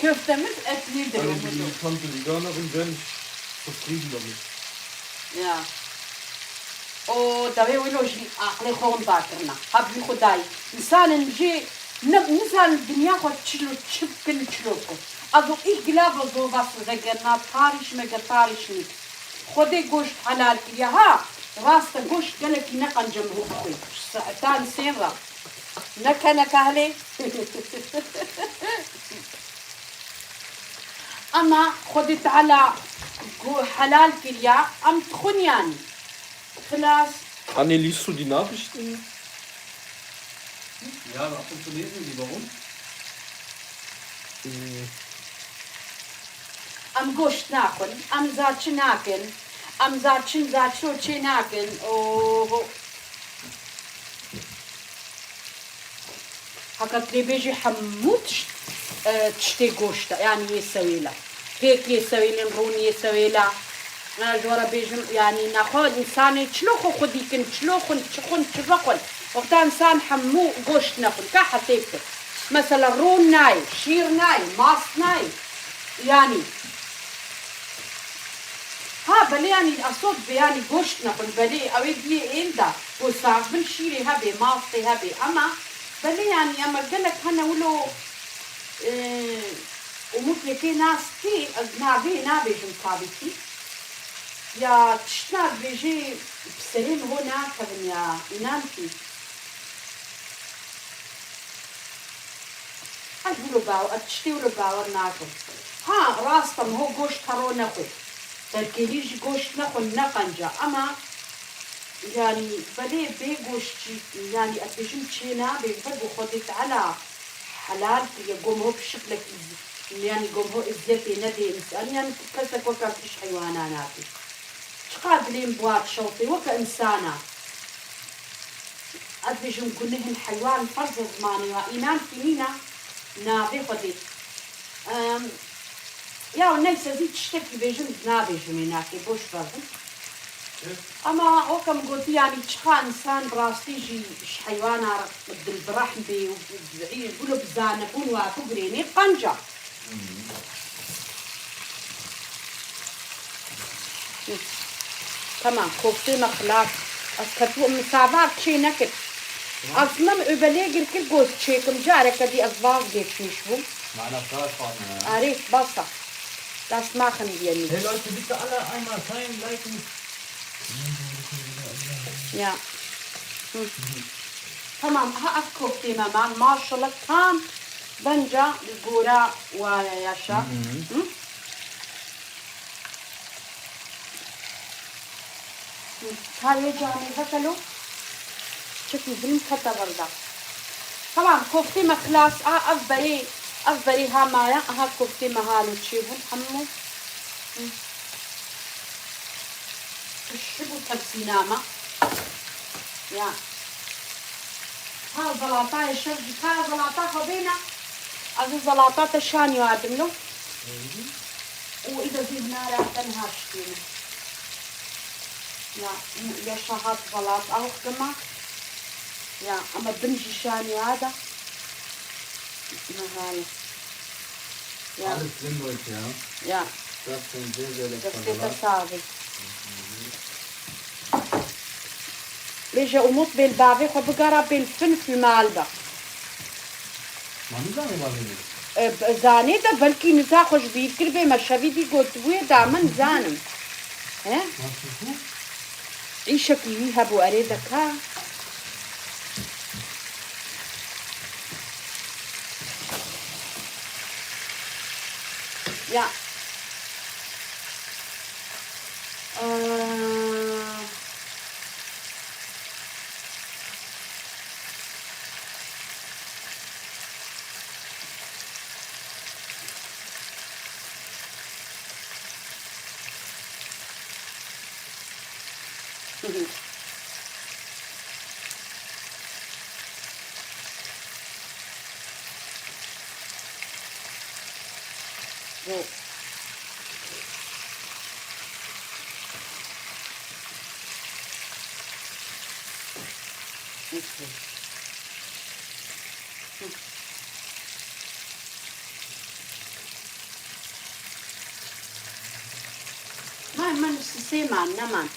كيف تمت أتليدر Eine militante Veganerin wäre nicht zufrieden damit. يا او دابا ويلو جي عقلي خون باكرنا حبي خداي انسان نجي نسان الدنيا خو تشلو تشبكن تشلوكو ازو اقلاب زو باس زغنا طارش مega طارش نيك خدي قوش حلال يا ها راس قوش قالك نقن جنبه اخوي ساعتان سيرا نكنا كهلي اما خدت على حلال كليا ام تخنياني خلاص Anne, liest du die Nachrichten? Ja, ab und zu lesen die. Warum? ام گوشت ناکن ام زاچ ناکن ام زاچو چی ناکن او حقت لي بيجي حموت تشتي گوشت يعني يسوي له هيك يسوي لي رون يسوي له جورا بيجي يعني ناخذ انسان تشلوخو خدي كن تشلوخن تشخن تشرقن وقت انسان حمو گوشت ناكل كحسيبته مثلا رون ناي شير ناي ماس ناي يعني ها بلي يعني الصوت بيعني گوشت ناكل بلي اوي دي اندا وصاف بالشيري هبي ماستي هبي اما بلي يعني اما قالك هنا ولو وممكن في ناس كي نابي جمطابتي يا تشتاق بيجي بسليم هنا كذا يا إنانتي أقولوا باو أتشتيولوا باور ناكل ها راستم هو قوش ترو نخو تركيليش قوش نخو نقنجا أما يعني بلي بيقوش يعني أتبجم تشينا بيبقوا خدت على حلال يقوم هو بشكلك يعني يقوم هو إزيتي ندي إنسان يعني كسك وكان فيش حيواناتي قادرين بوات شوطي وكإنسانة أدبجم كلهن حيوان فرز زماني وإيمان فينا نابي خدي يا وناس زيد تشتكي بيجم نابي جميناكي بوش فرزن أما وكم قلت يعني تشقى إنسان براستي جي حيوان بالبرحم بي يقولوا بزانبون واتقريني قنجة Tamam, kofte خلاص. أسكتوا مسافر شيء نكت. أصلاً überlege ich groß checken جارك دي أزواج geçmiş bu. Meiner Frau Partner. Arif basta. Das machen wir nicht. Hey Leute, bitte alle einmal teilen, liken. Ya. Tamam, ha az kofte mama. Maşallah tam bence gura ve yaşa. Hı? هاي جاني بكلو شكل فيلم حتى برضه طبعا كفتي مخلاص أفبري ها مايا ها كفتي مهالو تشيبون حمو الشبو تبسينامة يا ها زلاطة يشرج ها زلاطة خبينا أزو زلاطة تشاني وادملو وإذا زيدنا راح تنهاشتينه Ja, Jascha hat Salat auch gemacht. Ja, aber Binji Shani Ada. Ja, Alles drin, Leute, ja. ja, Das sind sehr, sehr das lecker geht das Salat. Sabi. ليش أموت بالبابي خبقرا بالفنف المالبا Man ist auch immer wenig. زاني ده بلكي نزا خوش بيد كربي مشاوي دي قوتوية دامن زانم ها Machst du gut? اي شكلي هبو أريدك ها يا Zo. ما نستسيم عنا ما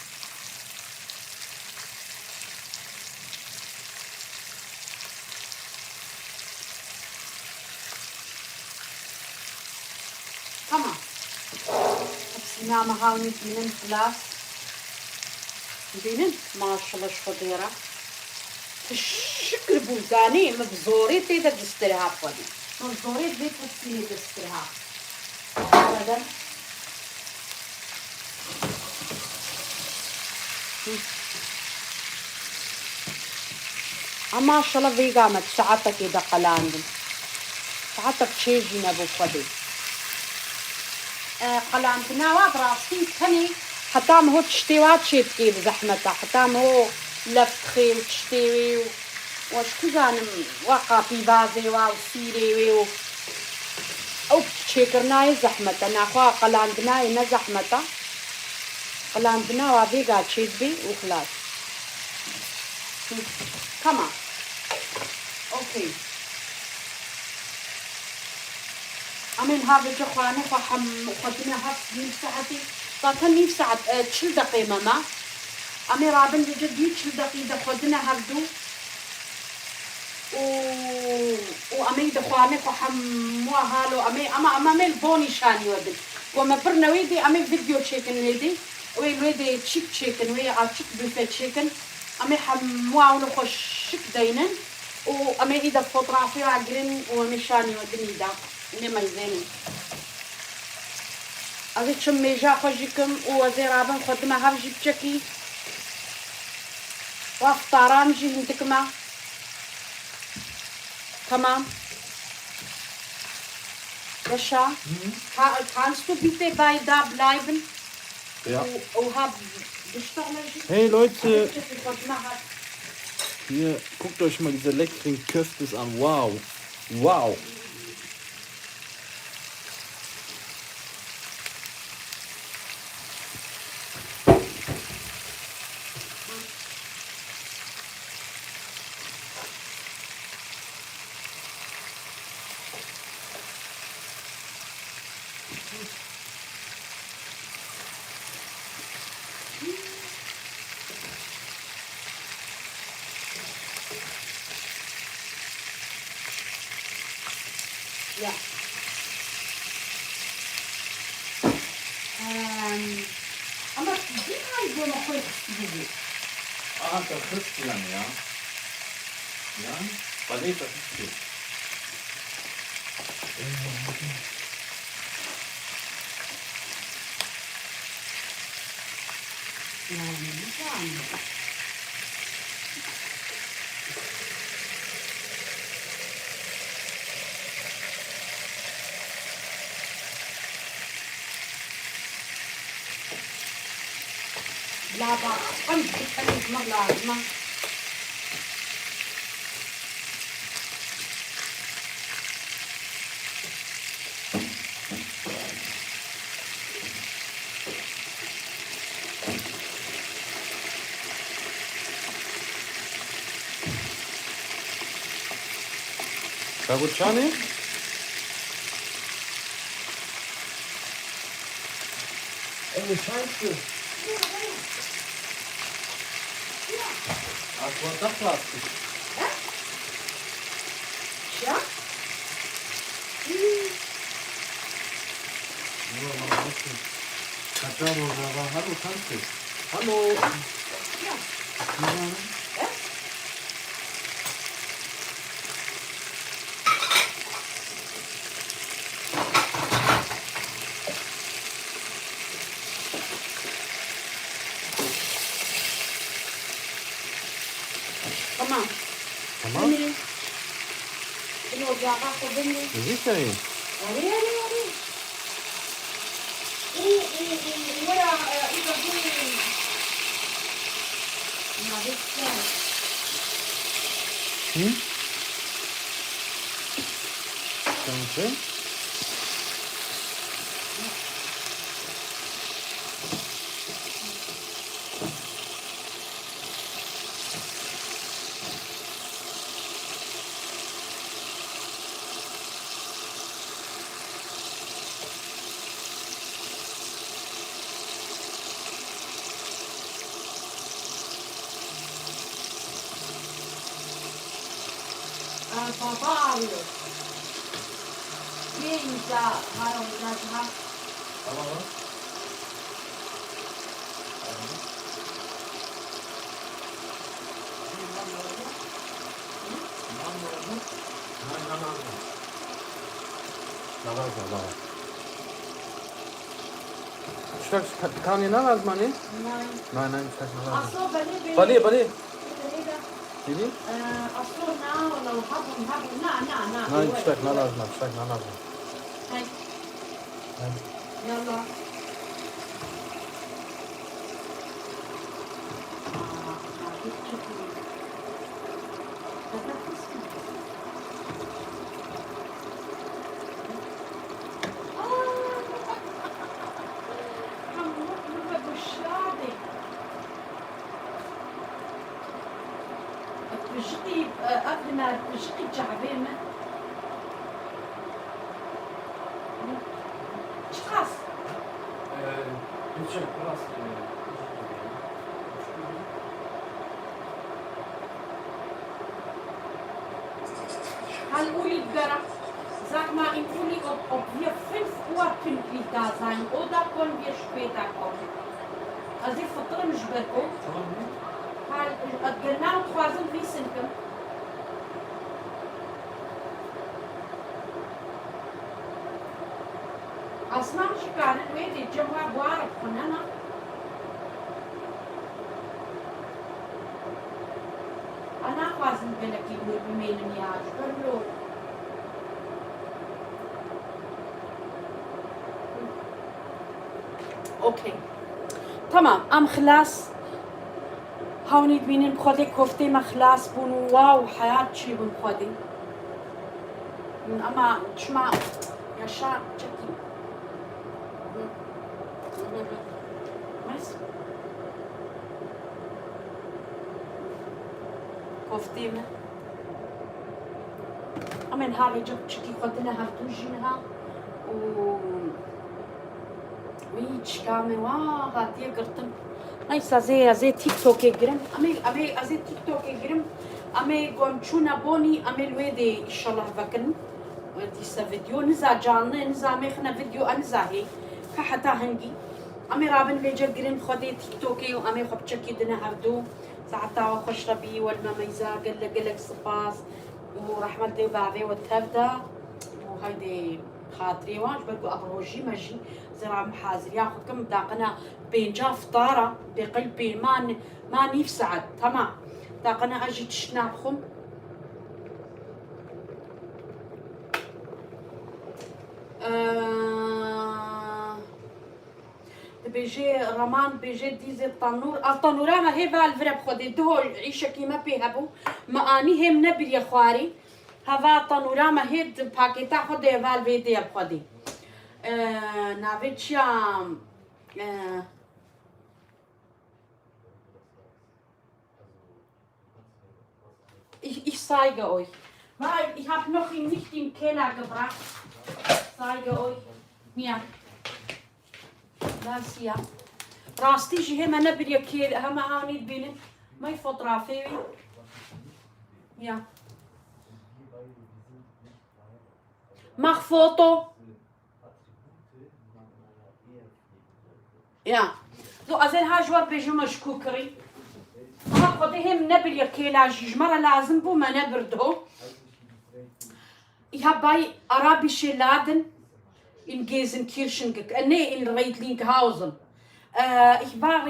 tamam. Hepsini ama havni dinin خلاص dinin maşallah şu kadar. الشكل بوزاني مبزوري تيدا دسترها فادي مبزوري بيت تسيني دسترها هذا ما شاء الله في قامت ساعتك كده قلاندن ساعتك تشيجي نبو فادي قلاندنا وابراسي تاني حتى ما هو تشتيوات شيت كيف زحمتها حتى ما هو لفتخي وتشتيوي واش كزانم وقع في بازي وسيري او تشيكرناي زحمتها ناخوا قلاندناي نزحمتها قلاندنا وابيقا تشيدبي وخلاص كمان اوكي امين هذا جخواني فحم خدنا هاس نيف ساعتي طاقا نيف ساعت تشل دقيقة ما امي رابن جدي تشل دقيقة خدنا هردو وامي دخواني فحم مو هالو امي البوني شاني ودن وما برنا ويدي امي فيديو تشيكن ويدي ويدي تشيك تشيكن ويدي تشيك بوفيت تشيكن امي حموا ولو شك دينن وامي اذا فوتوغرافيا عقلن وامي شاني ودني دا نما يزين ازي تشمي جا خوجيكم وزي رابن خدمه هرجي بشكي وافطاران جي هندكما تمام Jascha, kannst du bitte bei da bleiben? Ja. Hey Hey Leute, hier guckt euch mal diese leckeren Köftes an. Wow. Wow. Ama bir ay böyle koy gibi. Ah, das Christian, ja. Ja, weil ich das ist gut. Yani güzel. Lava, kan lazım. Kaguchani? Ey, Scheiße. Ach, was das Plastik? Ya? Hallo, Tante. Hallo. Ya. Tamam. Tamam. Ini ocağa koydum. Sicher nicht. Arı. Buraya İbrahim. Nabekler. Danke. Baba arıyor. Bir imza var olacak. Tamam mı? Kann ihr nachlassen, Mann? Nein. Nein, nein, ich kann nachlassen. Aslı beni Bali. Nini? Aslı na ولا habun na. Nein, steig nachlassen, steig nachlassen. Hey. Nein. Yalla. بشقي قبل ما بشقي تعبانة شخص Lütfen, biraz. Hallo Olivera, sag mal im Juli, ob wir 5 Uhr pünktlich da sein oder können wir später kommen? Also ich vertraue mich bekommen. genau troisième vie cinquième. أصلا شكال الويد الجواب وارد خنانا أنا خوازم بلك يقول بمين مياج قلو أوكي تمام أم خلاص هاوني تبينين بخودي كفتي ما خلاص بونو واو حياة شي بن خودي من أما تشمع يا شا تشكي ماشي كفتي ما أما نهاري جب تشكي خدنا هفتوجينها و ويتش كامل واه هاتي قرطن نايس زي تيك توك يجرم أمي زي تيك توك يجرم أمي قنشونا بوني أمي الويدي إن شاء الله فكن ديسا فيديو نزا جاني نزا ميخنا فيديو أنزا هي كحتا هنجي أمي رابن بيجا جرين خدي تيك توكي وأمي خب تشكي دنا هردو ساعتا وخش ربي والمميزة قلك سباس ورحمة دي بابي والتبدا وهيدي خاطري واش بقول أبروجي ماجي زرع محازر ياخذ كم داقنا بين جا فطارة بقلبي ما نفسعد تمام داقنا أجي تشنابخم بيجي رمان بيجي ديزي التنورة ما هي بالفرب خدي دهول عيشة كيما بيهبو ما أني هم نبي يا خواري هذا التنورة ما هي باكيتا خدي بالفيديو خدي نافيتشا Ich zeige euch, weil ich habe noch ihn nicht im Keller gebracht. Ich zeige euch. Hier. Das hier. راستيجي هما نبري كيل هما هاني البنت ما يفطر فيوي يا مach Foto ja so also هاجور بيجمش كوكري هاخدهم نبري كيل جمرة لازم بو ما نبرده ich habe bei arabische Laden in Gelsenkirchen, nee, in Reitlinghausen. Ich war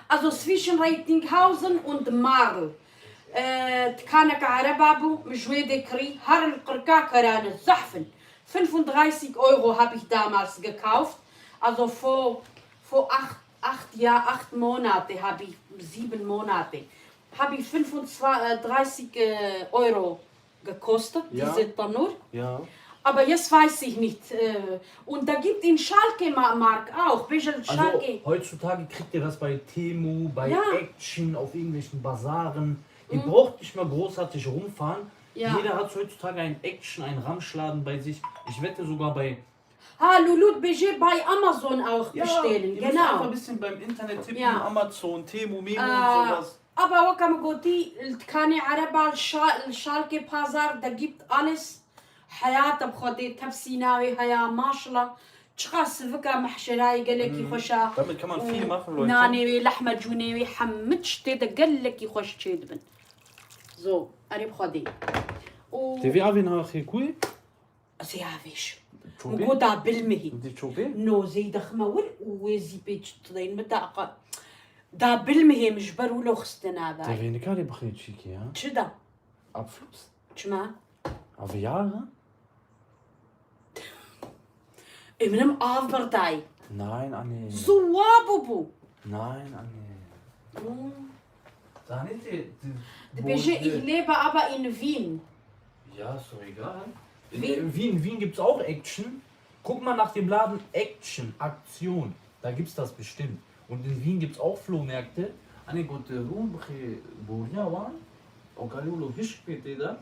also zwischen Reitlinghausen und Marl. كان كعربابو مجويدة كري هر القرقا كران الزحفن 35 Euro habe ich damals gekauft. Also vor 8 Monate habe ich 7 Monate habe ich 35 Euro gekostet, Ja. diese Tanur. Ja. Aber jetzt weiß ich nicht. Und da gibt in Schalke Mark auch. Schalke. Also heutzutage kriegt ihr das bei Temu, bei Ja. Action, auf irgendwelchen Basaren. Ihr braucht nicht mal großartig rumfahren. Ja. Jeder hat heutzutage ein Action, einen Ramschladen bei sich. Ich wette sogar bei... Lulut BG bei Amazon auch bestellen. ihr müsst einfach Genau. ein bisschen beim Internet tippen, Ja. Amazon, Temu, Memo und sowas. Aber وكما قلتي كاني عربة الشالكي بازار ده gibt alles حياة بخدي تبسيناوي هيا ما شاء الله تشخاص فكا محشراي قال لك يخشا Damit kann man viel machen, Leute. ناني لحمة جونيوي حمتش تيدا قال لك يخش تشيدبن زو قريب خدي تبي عارفين هاخي كوي؟ سيافيش تشوبي؟ نقودا بالمهي بدي تشوبي؟ نو زي دخمول وزي بيج تضين مداقة دا بالمهي مجبر ولو خستنا باي تبي نكاري بخيت شيكي ها؟ تشدا Abfluss? تشما Aber Jahre? ابنم آفر داي Nein, Anne. زوابوبو Nein, Anne. Sag nicht, بيجي ich lebe aber in Wien. Ja, ist doch egal. In Wien gibt es auch Action. Guck mal nach dem Laden Action, Aktion. Da gibt es das bestimmt. Und in Wien gibt es auch Flohmärkte. Anne, gut, Rumbche, Borja, war? Okalulo, Hischpete, da?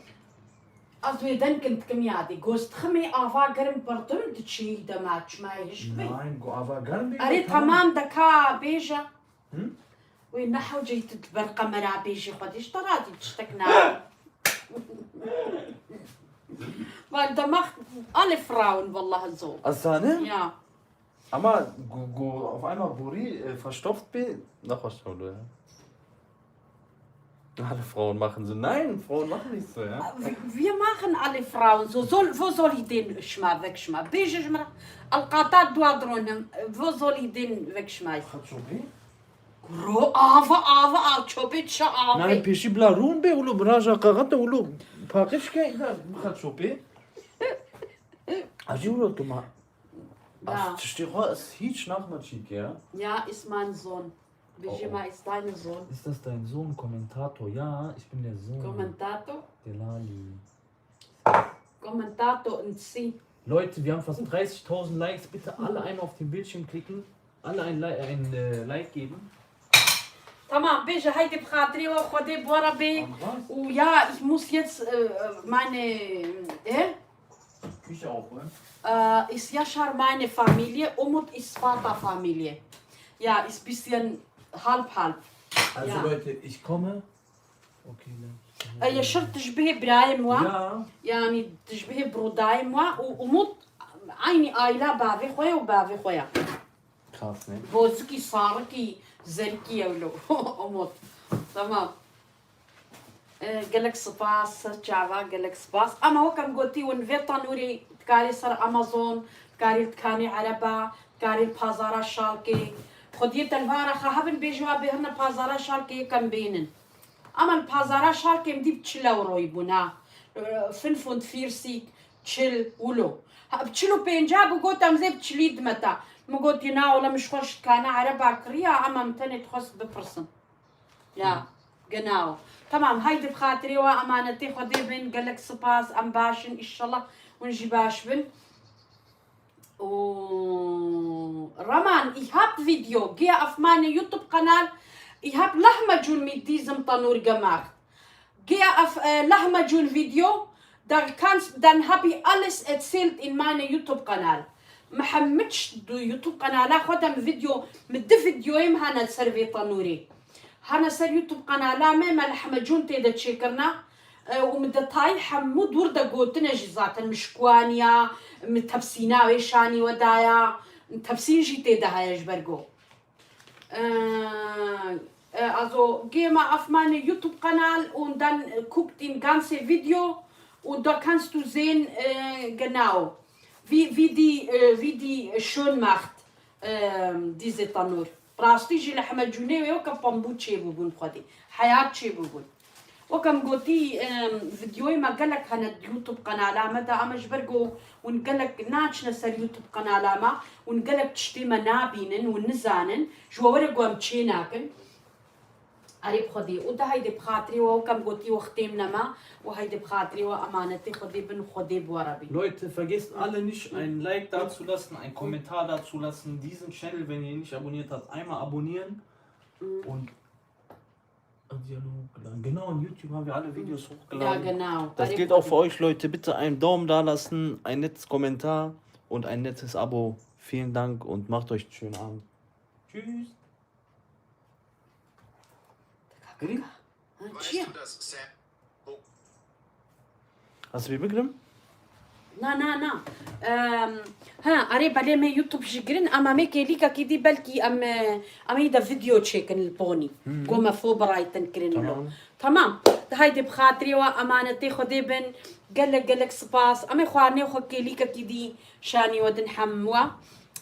Also dann كنت كميادي قوست خمي آفا قرم برطن تشي دماتش ما يشبه. Nein, aber Garbi. أريد تمام دكا بيجا. Hm? وين نحو جيت تبرقى مرا بيجي خدي اشتراتي تشتكنا. Weil da macht alle Frauen والله so. Asane? Ja. Aber auf einmal Buri verstopft bin. Noch was schon, ja. Alle Frauen machen so. Nein, Frauen machen nicht so, ja. Wir machen alle Frauen so. Wo soll ich den wegschmeißen? Beijo schmar. القطات دوادرونهم. Wo soll ich den wegschmeißen? Khachobi? Gro ava chopit ava. Nein, Pishi Blarun be ulu Braja Karate ulu Pakishke Khachobi. Ajulo tuma. Ja. Stiro ist hiç nachmachik, ja? Ja, ist mein Sohn. Bijima ist dein Sohn. Ist das dein Sohn, Kommentator? Ja, ich bin der Sohn. Kommentator? Delali. Kommentator und sie. Leute, wir haben fast 30.000 Likes. Bitte alle einmal auf den Bildschirm klicken. Alle ein Like geben. Tamam, bitte heute بخاطري وخدي بوربي. ويا, ich muss jetzt meine Küche aufräumen. ist Yashar meine Familie, Umut ist Vaterfamilie. Ja, ist bisschen halb. Also Ja. Leute, ich komme. Okay, dann. هي شرط تشبه برايم وا Ja. يعني تشبه برودايم وا ومو عيني آيلا بافي خويا وبافي خويا Krass, ne? بوزكي صاركي زركي ولو أموت تمام قالك سباس شعبا قالك سباس أما هو كم قلتي ونفيتا نوري تكاري صار أمازون تكاري تكاني عربا تكاري بازارا شالكي خديت الفارة خهبن بيجوا بهنا بازارا شالكي كم بينن أما البازارا شالكي مدي بتشلا ورويبونا فنفون فيرسيك تشل ولو بتشلو بينجاب وقلت أمزي بتشليد متى مقلت ينا ولا مش خوش كان عربا كريا أما متني تخص ببرسن يا genau تمام هايدي بخاطري وأمانتي خدي بن قالك سباس أم باشن إن شاء الله ونجي باش بن Roman, ich hab Video, geh auf meinen YouTube-Kanal, ich hab Lahmacun mit diesem Tanur gemacht. Geh auf Lahmacun Video, dann habe ich alles erzählt in meinem YouTube-Kanal. ما حمدش دو يوتيوب قناة خدم فيديو مد فيديو يم هنا سيرفي تنوري هنا سر يوتيوب قناة ما لحمجون تيدا تشيكرنا ومد تاي حمود وردا قوتنا جزاتا مشكوانيا متبسينا ويشاني ودايا تبسين جي تيدا هاي جبرقو also geh mal auf meinen YouTube-Kanal und dann guck den ganzen Video und da kannst du sehen genau wie die schön macht diese Tanur. براستيجي لحمة جونيوي وكم بامبو تشيبو بون خدي حياة تشيبو بون وكم قلتي فيديوي ما قالك هنا يوتيوب قناة مدى أما جبرقو ونقالك ناتش نسر يوتيوب قناة ما ونقالك تشتي منابينن ونزانن جو ورقو ام تشيناكن قريب خدي وده هيدي بخاطري وكم قلتي وختمنا ما وهيدي بخاطري وأمانتي خدي بن خدي بوربي. Leute, vergesst alle nicht, ein Like dazulassen, einen Kommentar dazulassen, diesen Channel, wenn ihr ihn nicht abonniert habt, einmal abonnieren und genau, on YouTube haben wir alle Videos hochgeladen. Ja, genau. Das gilt auch für euch, Leute. Bitte einen Daumen da lassen, ein nettes Kommentar und ein nettes Abo. Vielen Dank und macht euch einen schönen Abend. Tschüss. Weißt du, dass Sam... Oh. Hast du wie bekommen? نا ها قريب عليه ما يوتيوب شجرين اما ميكي ليكا كيدي بلكي ام يدا فيديو تشيكن البوني قوما فو برايتن كرين له تمام هايدي بخاطري وامانتي خدي بن قالك سباس امي خواني وخكي ليكا كيدي شاني ودن حموا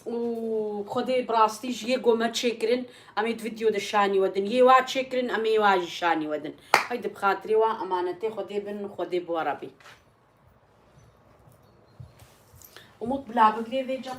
وخدي براستي جي قوما تشيكرين امي فيديو دشاني ودن يوا تشيكرين امي واجي شاني ودن هايدي بخاطري وامانتي خدي بن خدي بوربي وموت بلا بقلي فيجا